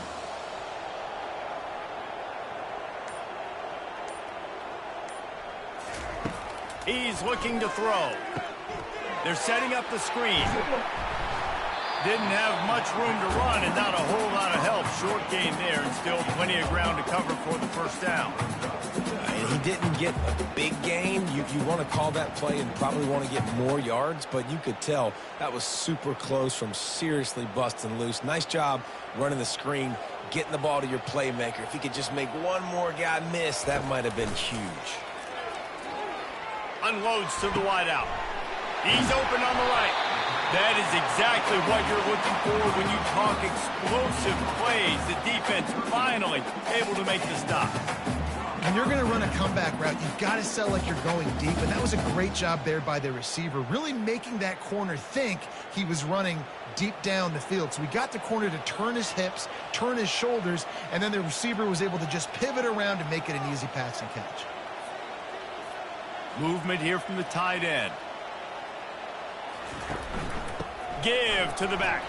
He's looking to throw. They're setting up the screen. Didn't have much room to run and not a whole lot of help. Short game there and still plenty of ground to cover for the first down. And he didn't get a big gain. You want to call that play and probably want to get more yards, but you could tell that was super close from seriously busting loose. Nice job running the screen, getting the ball to your playmaker. If he could just make one more guy miss, that might have been huge. Unloads to the wideout. He's open on the right. That is exactly what you're looking for when you talk explosive plays. The defense finally able to make the stop. When you're going to run a comeback route, you've got to sell like you're going deep, and that was a great job there by the receiver, really making that corner think he was running deep down the field. So we got the corner to turn his hips, turn his shoulders, and then the receiver was able to just pivot around and make it an easy pass and catch. Movement here from the tight end. Give to the back.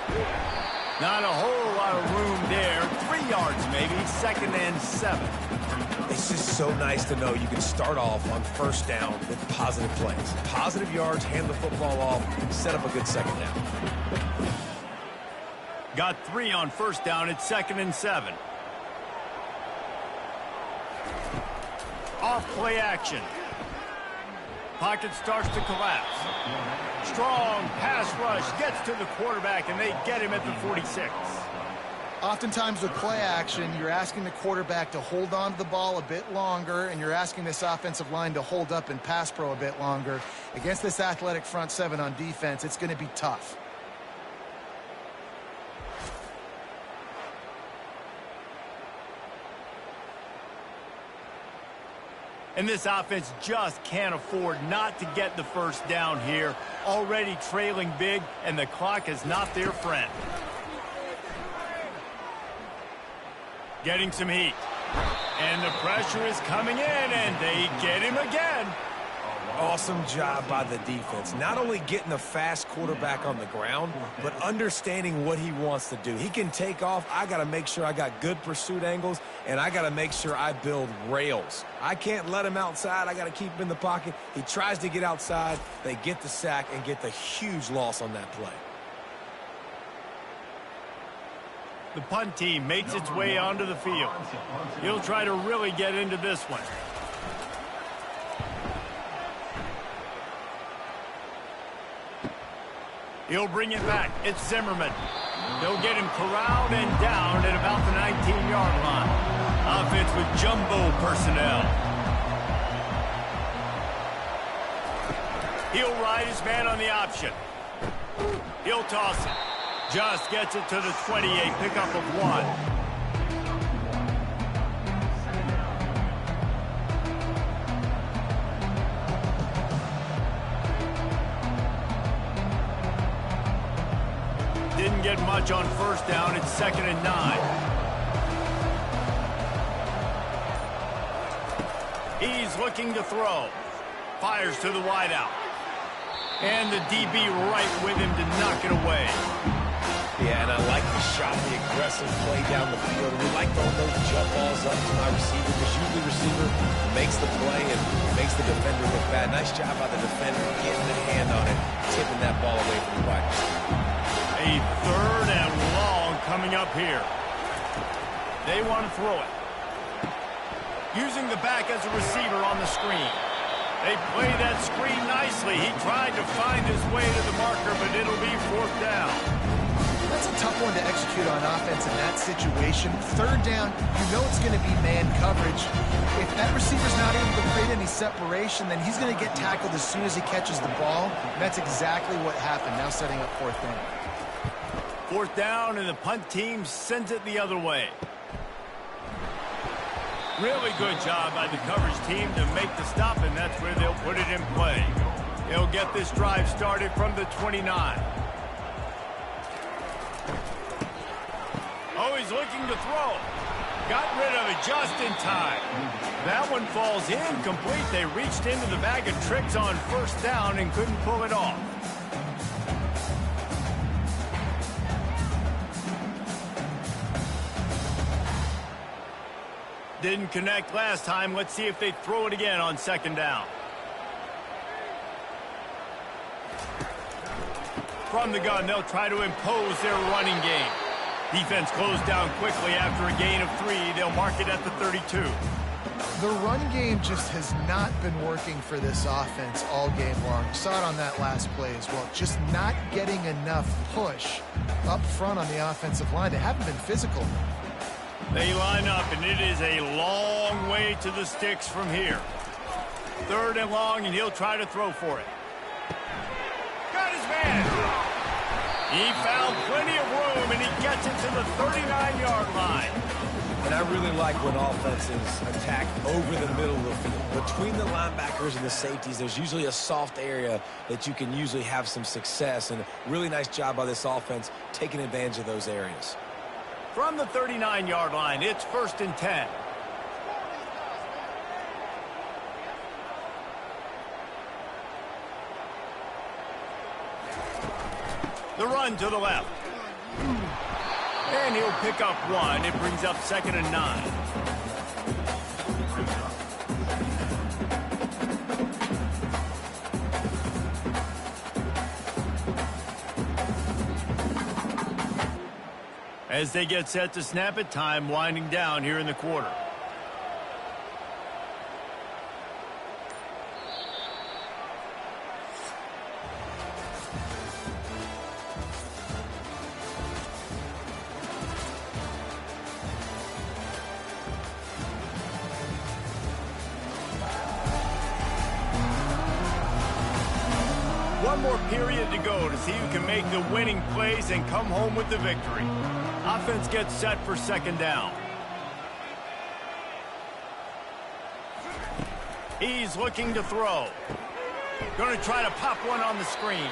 Not a whole lot of room there. 3 yards maybe. 2nd and 7. It's just so nice to know you can start off on first down with positive plays. Positive yards, hand the football off, set up a good second down. Got 3 on first down. It's 2nd and 7. Off play action. Pocket starts to collapse. Strong pass rush gets to the quarterback, and they get him at the 46. Oftentimes with play action, you're asking the quarterback to hold on to the ball a bit longer, and you're asking this offensive line to hold up in pass pro a bit longer. Against this athletic front seven on defense, it's going to be tough. And this offense just can't afford not to get the first down here. Already trailing big, and the clock is not their friend. Getting some heat. And the pressure is coming in, and they get him again. Awesome job by the defense. Not only getting a fast quarterback on the ground, but understanding what he wants to do. He can take off. I got to make sure I got good pursuit angles, and I got to make sure I build rails. I can't let him outside. I got to keep him in the pocket. He tries to get outside. They get the sack and get the huge loss on that play. The punt team makes its way onto the field. He'll try to really get into this one. He'll bring it back. It's Zimmerman. They'll get him corralled and down at about the 19-yard line. Offense with jumbo personnel. He'll ride his man on the option. He'll toss it. Just gets it to the 28, pickup of 1. Didn't get much on first down. It's 2nd and 9. He's looking to throw. Fires to the wideout. And the DB right with him to knock it away. Yeah, and I like the shot, the aggressive play down the field. We like throwing those jump balls up to my receiver because usually the receiver makes the play and makes the defender look bad. Nice job by the defender getting a hand on it, tipping that ball away from the wide receiver. A 3rd and long coming up here. They want to throw it. Using the back as a receiver on the screen. They play that screen nicely. He tried to find his way to the marker, but it'll be 4th down. That's a tough one to execute on offense in that situation. 3rd down, you know it's going to be man coverage. If that receiver's not able to create any separation, then he's going to get tackled as soon as he catches the ball. And that's exactly what happened, now setting up 4th down. 4th down, and the punt team sends it the other way. Really good job by the coverage team to make the stop, and that's where they'll put it in play. They'll get this drive started from the 29. Oh, he's looking to throw. Got rid of it just in time. That one falls incomplete. They reached into the bag of tricks on 1st down and couldn't pull it off. Didn't connect last time. Let's see if they throw it again on 2nd down. From the gun, they'll try to impose their running game. Defense closed down quickly after a gain of 3. They'll mark it at the 32. The run game just has not been working for this offense all game long. Saw it on that last play as well. Just not getting enough push up front on the offensive line. They haven't been physical. They line up, and it is a long way to the sticks from here. 3rd and long, and he'll try to throw for it. Got his man. He found plenty of room, and he gets it to the 39-yard line. And I really like when offenses attack over the middle of the field. Between the linebackers and the safeties, there's usually a soft area that you can usually have some success. And really nice job by this offense taking advantage of those areas. From the 39-yard line, it's 1st and 10. The run to the left. And he'll pick up 1. It brings up 2nd and 9. As they get set to snap it, time winding down here in the quarter. One more period to go to see who can make the winning plays and come home with the victory. Offense gets set for 2nd down. He's looking to throw. Going to try to pop one on the screen.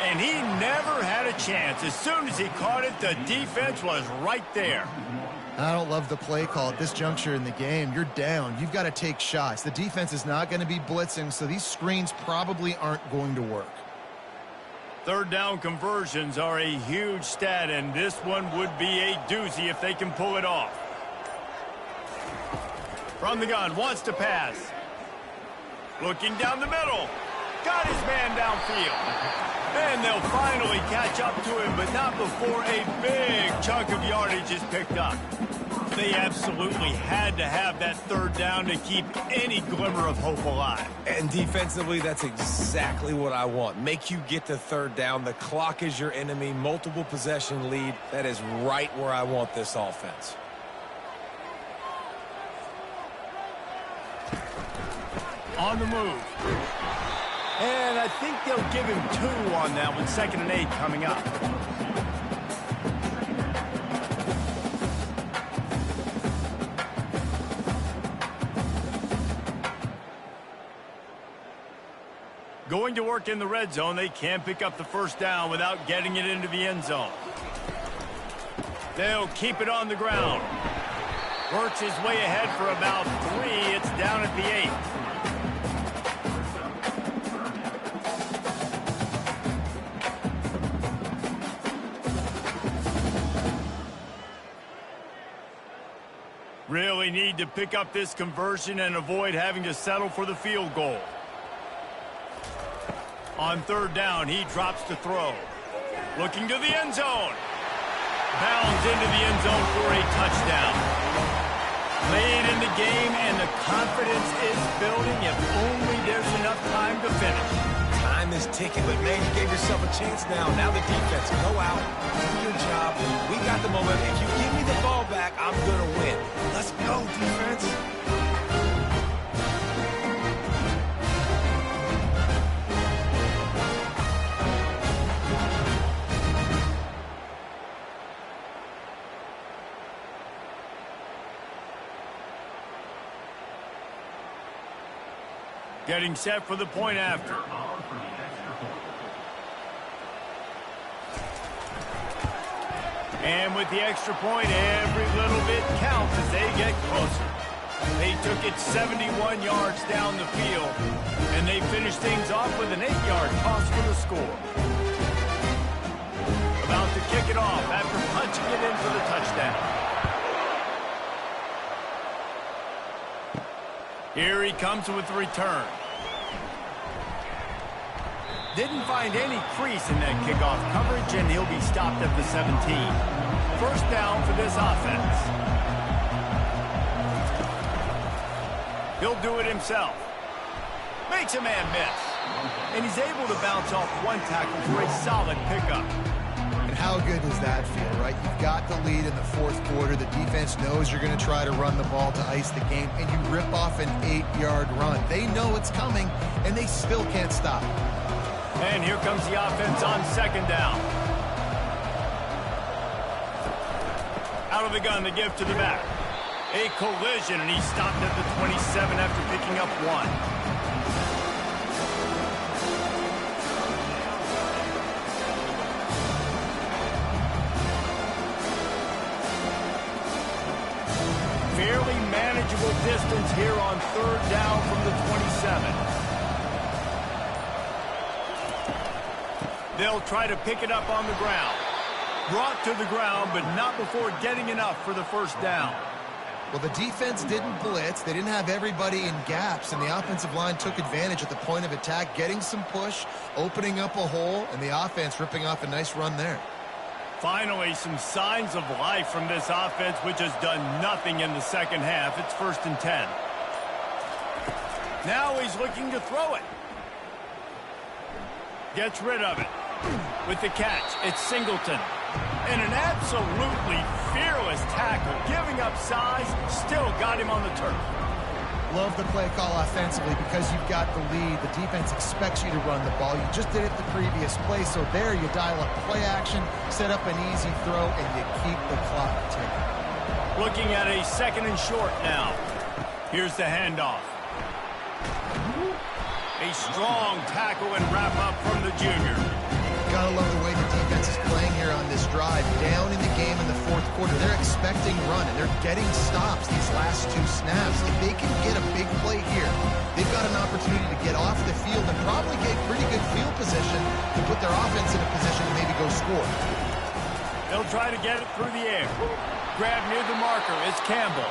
And he never had a chance. As soon as he caught it, the defense was right there. I don't love the play call at this juncture in the game. You're down. You've got to take shots. The defense is not going to be blitzing, so these screens probably aren't going to work. Third down conversions are a huge stat, and this one would be a doozy if they can pull it off. From the gun, wants to pass. Looking down the middle. Got his man downfield. And they'll finally catch up to him, but not before a big chunk of yardage is picked up. They absolutely had to have that third down to keep any glimmer of hope alive. And defensively, that's exactly what I want. Make you get to third down. The clock is your enemy. Multiple possession lead. That is right where I want this offense. On the move. And I think they'll give him 2 on that one. 2nd and 8 coming up. Going to work in the red zone. They can't pick up the first down without getting it into the end zone. They'll keep it on the ground. Works his way ahead for about 3. It's down at the 8. Really need to pick up this conversion and avoid having to settle for the field goal. On third down, he drops to throw. Looking to the end zone. Bounds into the end zone for a touchdown. Late in the game, and the confidence is building if only there's enough time to finish. Time is ticking, but man, you gave yourself a chance now. Now the defense, go out, do your job. We got the momentum. If you give me the ball back, I'm going to win. Let's go, defense. Getting set for the point after. And with the extra point, every little bit counts as they get closer. They took it 71 yards down the field, and they finished things off with an 8-yard toss for the score. About to kick it off after punching it in for the touchdown. Here he comes with the return. Didn't find any crease in that kickoff coverage, and he'll be stopped at the 17. First down for this offense. He'll do it himself. Makes a man miss. And he's able to bounce off one tackle for a solid pickup. And how good does that feel, right? You've got the lead in the fourth quarter. The defense knows you're going to try to run the ball to ice the game, and you rip off an 8-yard run. They know it's coming, and they still can't stop. And here comes the offense on second down. Out of the gun, the give to the back. A collision, and he's stopped at the 27 after picking up 1. Fairly manageable distance here on third down from the 27. They'll try to pick it up on the ground. Brought to the ground, but not before getting enough for the first down. Well, the defense didn't blitz. They didn't have everybody in gaps, and the offensive line took advantage at the point of attack, getting some push, opening up a hole, and the offense ripping off a nice run there. Finally, some signs of life from this offense, which has done nothing in the second half. It's 1st and 10. Now he's looking to throw it. Gets rid of it. With the catch, it's Singleton. And an absolutely fearless tackle, giving up size, still got him on the turf. Love the play call offensively because you've got the lead. The defense expects you to run the ball. You just did it the previous play, so there you dial up play action, set up an easy throw, and you keep the clock ticking. Looking at a 2nd and short now. Here's the handoff. A strong tackle and wrap up from the junior. Gotta love the way the defense defense is playing here on this drive, down in the game in the fourth quarter. They're expecting run, and they're getting stops these last two snaps. If they can get a big play here, they've got an opportunity to get off the field and probably get pretty good field position to put their offense in a position to maybe go score. They'll try to get it through the air. Grab near the marker. It's Campbell.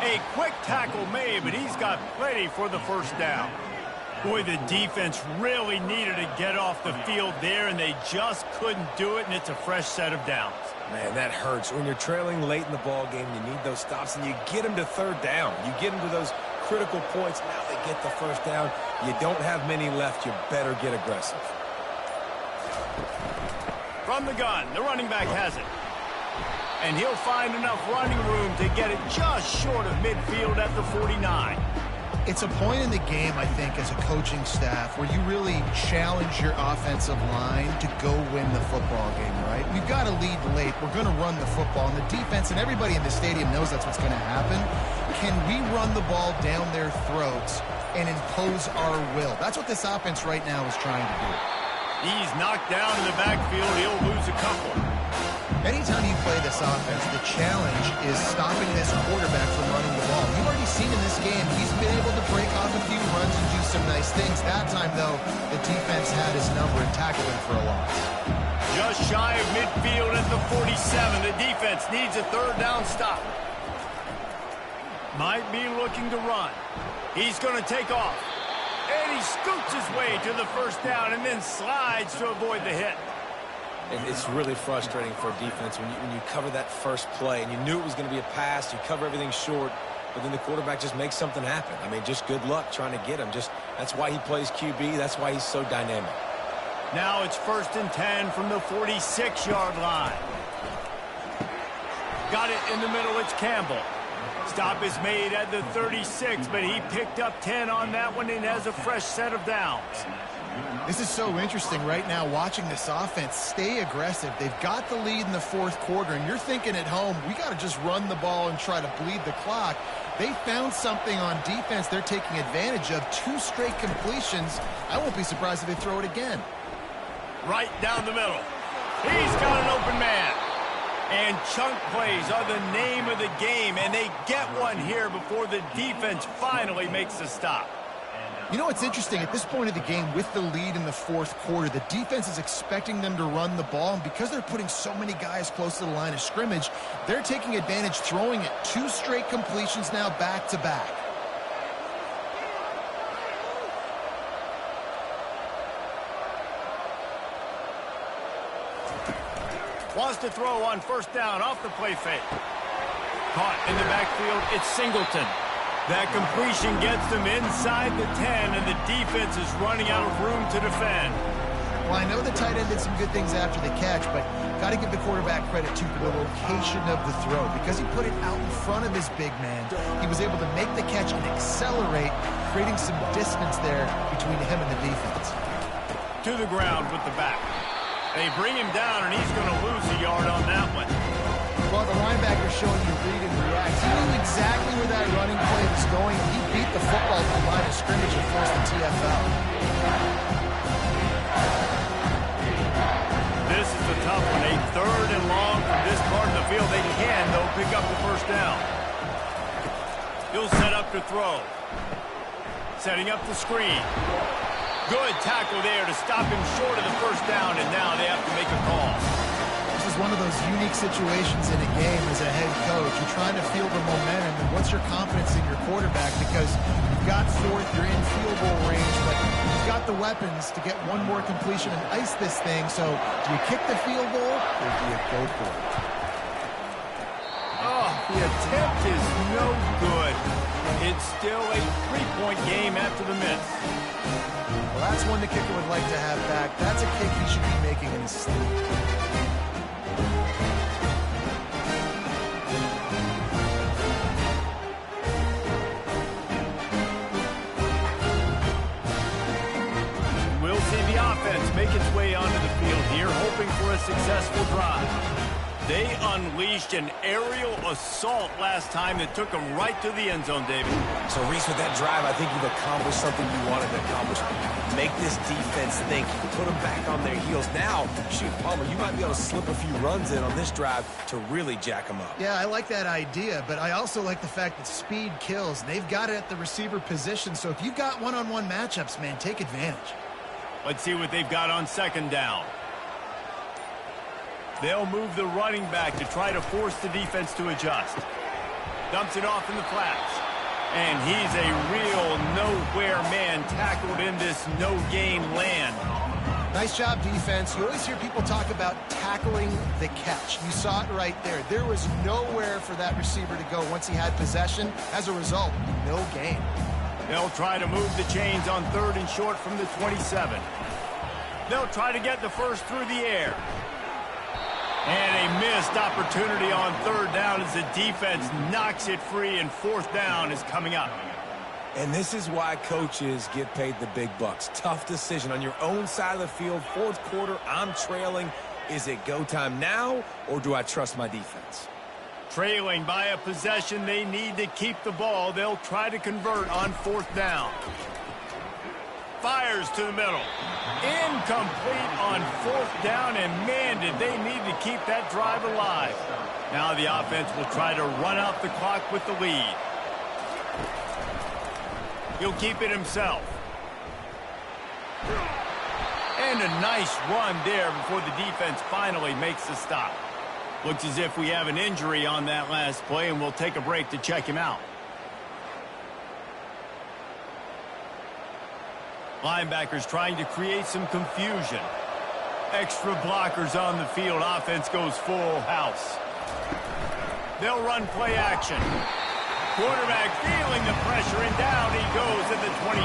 A quick tackle made, but he's got plenty for the first down. Boy, the defense really needed to get off the field there, and they just couldn't do it, and it's a fresh set of downs. Man, that hurts. When you're trailing late in the ball game, you need those stops, and you get them to third down. You get them to those critical points. Now they get the first down. You don't have many left. You better get aggressive. From the gun, the running back has it. And he'll find enough running room to get it just short of midfield at the 49. It's a point in the game, I think, as a coaching staff where you really challenge your offensive line to go win the football game, right? We've got to lead late. We're going to run the football. And the defense and everybody in the stadium knows that's what's going to happen. Can we run the ball down their throats and impose our will? That's what this offense right now is trying to do. He's knocked down in the backfield. He'll lose a couple. Anytime you play this offense, the challenge is stopping this quarterback from running the ball. You've already seen in this game, he's been able to break off a few runs and do some nice things. That time, though, the defense had his number and tackled him for a loss. Just shy of midfield at the 47. The defense needs a third down stop. Might be looking to run. He's going to take off. And he scoots his way to the first down and then slides to avoid the hit. And it's really frustrating for a defense when you cover that first play and you knew it was going to be a pass, you cover everything short, but then the quarterback just makes something happen. I mean, just good luck trying to get him. That's why he plays QB. That's why he's so dynamic. Now it's 1st and 10 from the 46-yard line. Got it in the middle. It's Campbell. Stop is made at the 36, but he picked up 10 on that one and has a fresh set of downs. This is so interesting right now watching this offense stay aggressive. They've got the lead in the fourth quarter, and you're thinking at home, we got to just run the ball and try to bleed the clock. They found something on defense they're taking advantage of. 2 straight completions. I won't be surprised if they throw it again. Right down the middle. He's got an open man. And chunk plays are the name of the game, and they get one here before the defense finally makes a stop. You know what's interesting? At this point of the game, with the lead in the fourth quarter, the defense is expecting them to run the ball, and because they're putting so many guys close to the line of scrimmage, they're taking advantage, throwing it. 2 straight completions now back-to-back. Wants to throw on first down off the play fake. Caught in the backfield, it's Singleton. That completion gets them inside the 10, and the defense is running out of room to defend. Well, I know the tight end did some good things after the catch, but got to give the quarterback credit, too, for the location of the throw. Because he put it out in front of his big man, he was able to make the catch and accelerate, creating some distance there between him and the defense. To the ground with the back. They bring him down, and he's going to lose a yard on that one. Well, the linebacker showing you read and react. He knew exactly where that running play was going. He beat the football to the line of scrimmage and forced the TFL. This is a tough one. A 3rd and long from this part of the field. They can, though, pick up the first down. He'll set up to throw. Setting up the screen. Good tackle there to stop him short of the first down, and now they have to make a call. This is one of those unique situations in a game as a head coach. You're trying to feel the momentum, and what's your confidence in your quarterback? Because you've got 4th, you're in field goal range, but you've got the weapons to get one more completion and ice this thing. So do you kick the field goal, or do you go for it? Oh, the attempt is no good. It's still a 3-point game after the miss. Well, that's one the kicker would like to have back. That's a kick he should be making in his sleep. We'll see the offense make its way onto the field here, hoping for a successful drive. They unleashed an aerial assault last time that took them right to the end zone, David. So, Reese, with that drive, I think you've accomplished something you wanted to accomplish. Make this defense think. Put them back on their heels. Now, shoot, Palmer, you might be able to slip a few runs in on this drive to really jack them up. Yeah, I like that idea, but I also like the fact that speed kills. They've got it at the receiver position, so if you've got one-on-one matchups, man, take advantage. Let's see what they've got on second down. They'll move the running back to try to force the defense to adjust. Dumps it off in the flats. And he's a real nowhere man tackled in this no-gain land. Nice job, defense. You always hear people talk about tackling the catch. You saw it right there. There was nowhere for that receiver to go once he had possession. As a result, no gain. They'll try to move the chains on 3rd and short from the 27. They'll try to get the first through the air. And a missed opportunity on 3rd down as the defense knocks it free, and 4th down is coming up. And this is why coaches get paid the big bucks. Tough decision on your own side of the field. 4th quarter, I'm trailing. Is it go time now, or do I trust my defense? Trailing by a possession, they need to keep the ball. They'll try to convert on 4th down. Fires to the middle. Incomplete on 4th down, and man, did they need to keep that drive alive. Now the offense will try to run out the clock with the lead. He'll keep it himself. And a nice run there before the defense finally makes the stop. Looks as if we have an injury on that last play, and we'll take a break to check him out. Linebackers trying to create some confusion. Extra blockers on the field. Offense goes full house. They'll run play action. Quarterback feeling the pressure, and down he goes at the 22.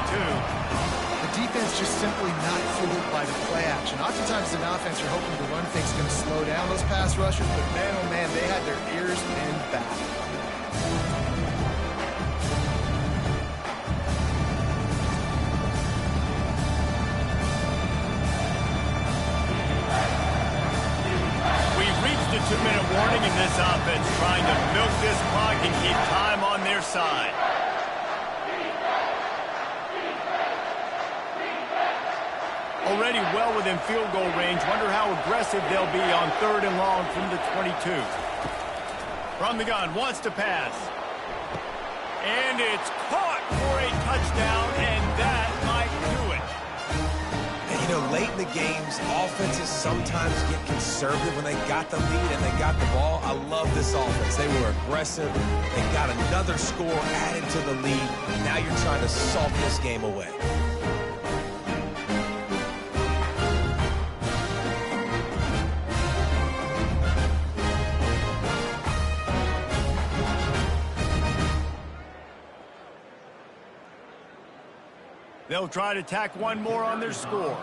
The defense just simply not fooled by the play action. Oftentimes, an offense you're hoping the run fake's going to slow down those pass rushers, but man, oh man, they had their ears pinned back. A 2-minute warning, in this offense trying to milk this clock and keep time on their side. Already well within field goal range. Wonder how aggressive they'll be on 3rd and long from the 22. From the gun, wants to pass. And it's caught for a touchdown, and that might do it. And, you know, late in the games, offenses sometimes get conservative when they got the lead and they got the ball. I love this offense. They were aggressive. They got another score added to the lead. Now you're trying to salt this game away. They'll try to tack one more on their score.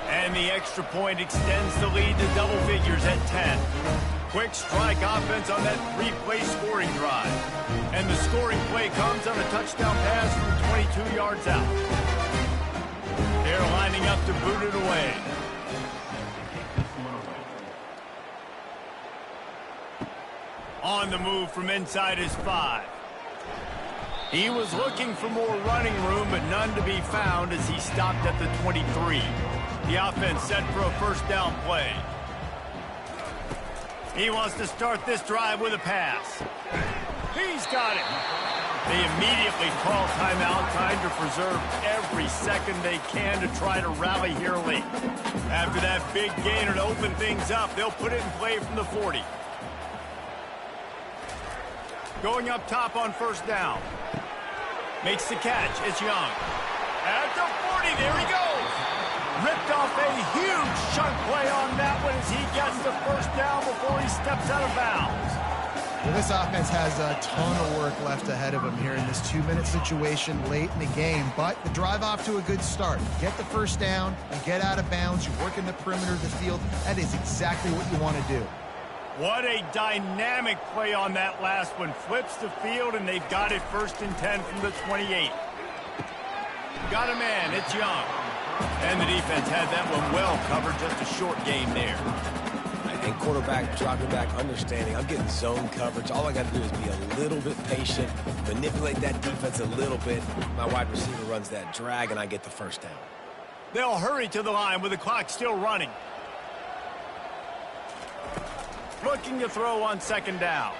And the extra point extends the lead to double figures at 10. Quick strike offense on that 3-play scoring drive. And the scoring play comes on a touchdown pass from 22 yards out. They're lining up to boot it away. On the move from inside his 5. He was looking for more running room, but none to be found as he stopped at the 23. The offense set for a first down play. He wants to start this drive with a pass. He's got it. They immediately call timeout, trying to preserve every second they can to try to rally here late. After that big gainer to open things up, they'll put it in play from the 40. Going up top on first down. Makes the catch. It's Young. At the 40, there he goes. Ripped off a huge chunk play on that one as he gets the first down before he steps out of bounds. Well, this offense has a ton of work left ahead of them here in this 2-minute situation late in the game, but the drive off to a good start. Get the first down and get out of bounds. You work in the perimeter of the field. That is exactly what you want to do. What a dynamic play on that last one. Flips the field, and they've got it 1st and 10 from the 28. Got a man. It's Young. And the defense had that one well covered, just a short game there. And quarterback dropping back, understanding I'm getting zone coverage. All I got to do is be a little bit patient, manipulate that defense a little bit. My wide receiver runs that drag, and I get the first down. They'll hurry to the line with the clock still running. Looking to throw on second down.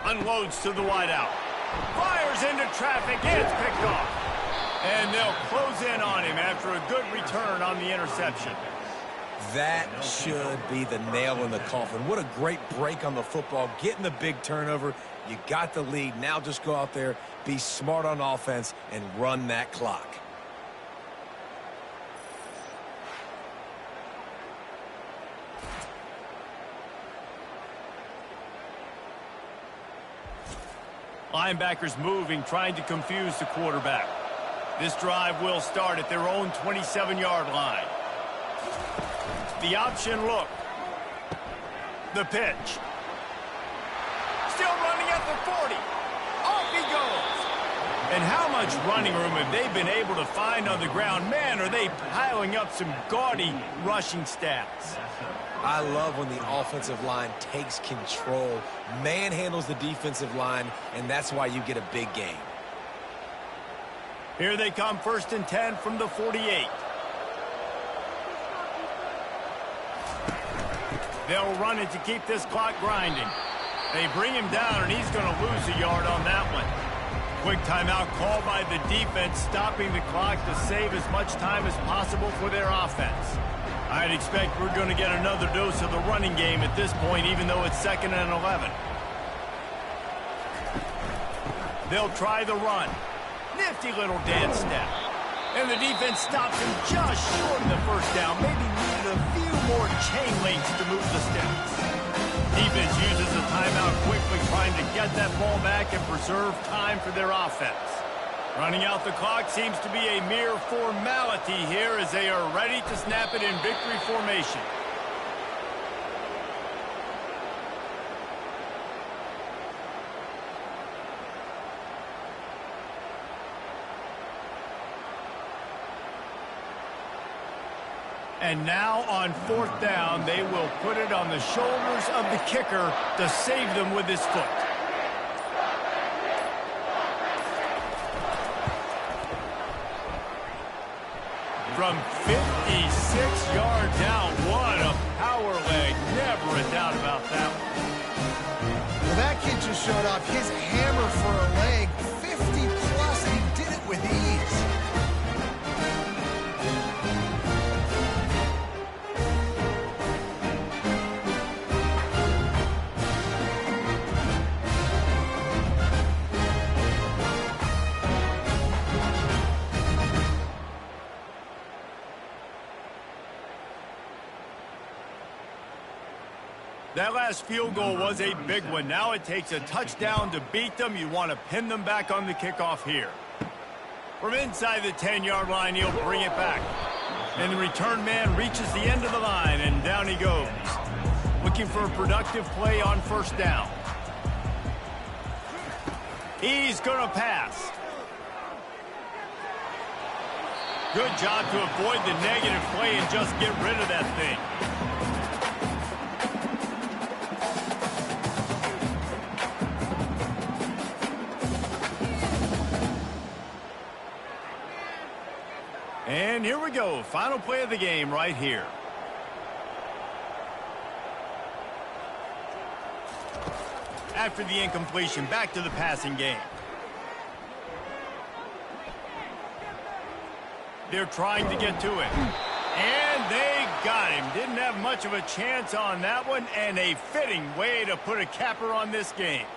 Unloads to the wideout. Fires into traffic. It's picked off. And they'll close in on him after a good return on the interception. That should be the nail in the coffin. What a great break on the football. Getting the big turnover. You got the lead. Now just go out there, be smart on offense, and run that clock. Linebackers moving, trying to confuse the quarterback. This drive will start at their own 27-yard line. The option look. The pitch. Still running at the 40. Off he goes. And how much running room have they been able to find on the ground? Man, are they piling up some gaudy rushing stats. I love when the offensive line takes control, manhandles the defensive line, and that's why you get a big game. Here they come, 1st and 10 from the 48. They'll run it to keep this clock grinding. They bring him down, and he's going to lose a yard on that one. Quick timeout called by the defense, stopping the clock to save as much time as possible for their offense. I'd expect we're going to get another dose of the running game at this point, even though it's 2nd and 11. They'll try the run. Nifty little dance step. And the defense stops him just short of the first down. Maybe needed a few more chain links to move the steps. Defense uses a timeout quickly, trying to get that ball back and preserve time for their offense. Running out the clock seems to be a mere formality here as they are ready to snap it in victory formation. And now on 4th down, they will put it on the shoulders of the kicker to save them with his foot. From 56 yards out, what a power leg. Never a doubt about that one. Well, that kid just showed off his hammer for a leg, 50-plus, and he did it with ease. That last field goal was a big one. Now it takes a touchdown to beat them. You want to pin them back on the kickoff here. From inside the 10-yard line, he'll bring it back. And the return man reaches the end of the line, and down he goes. Looking for a productive play on 1st down. He's going to pass. Good job to avoid the negative play and just get rid of that thing. And here we go. Final play of the game right here. After the incompletion, back to the passing game. They're trying to get to it. And they got him. Didn't have much of a chance on that one, and a fitting way to put a capper on this game.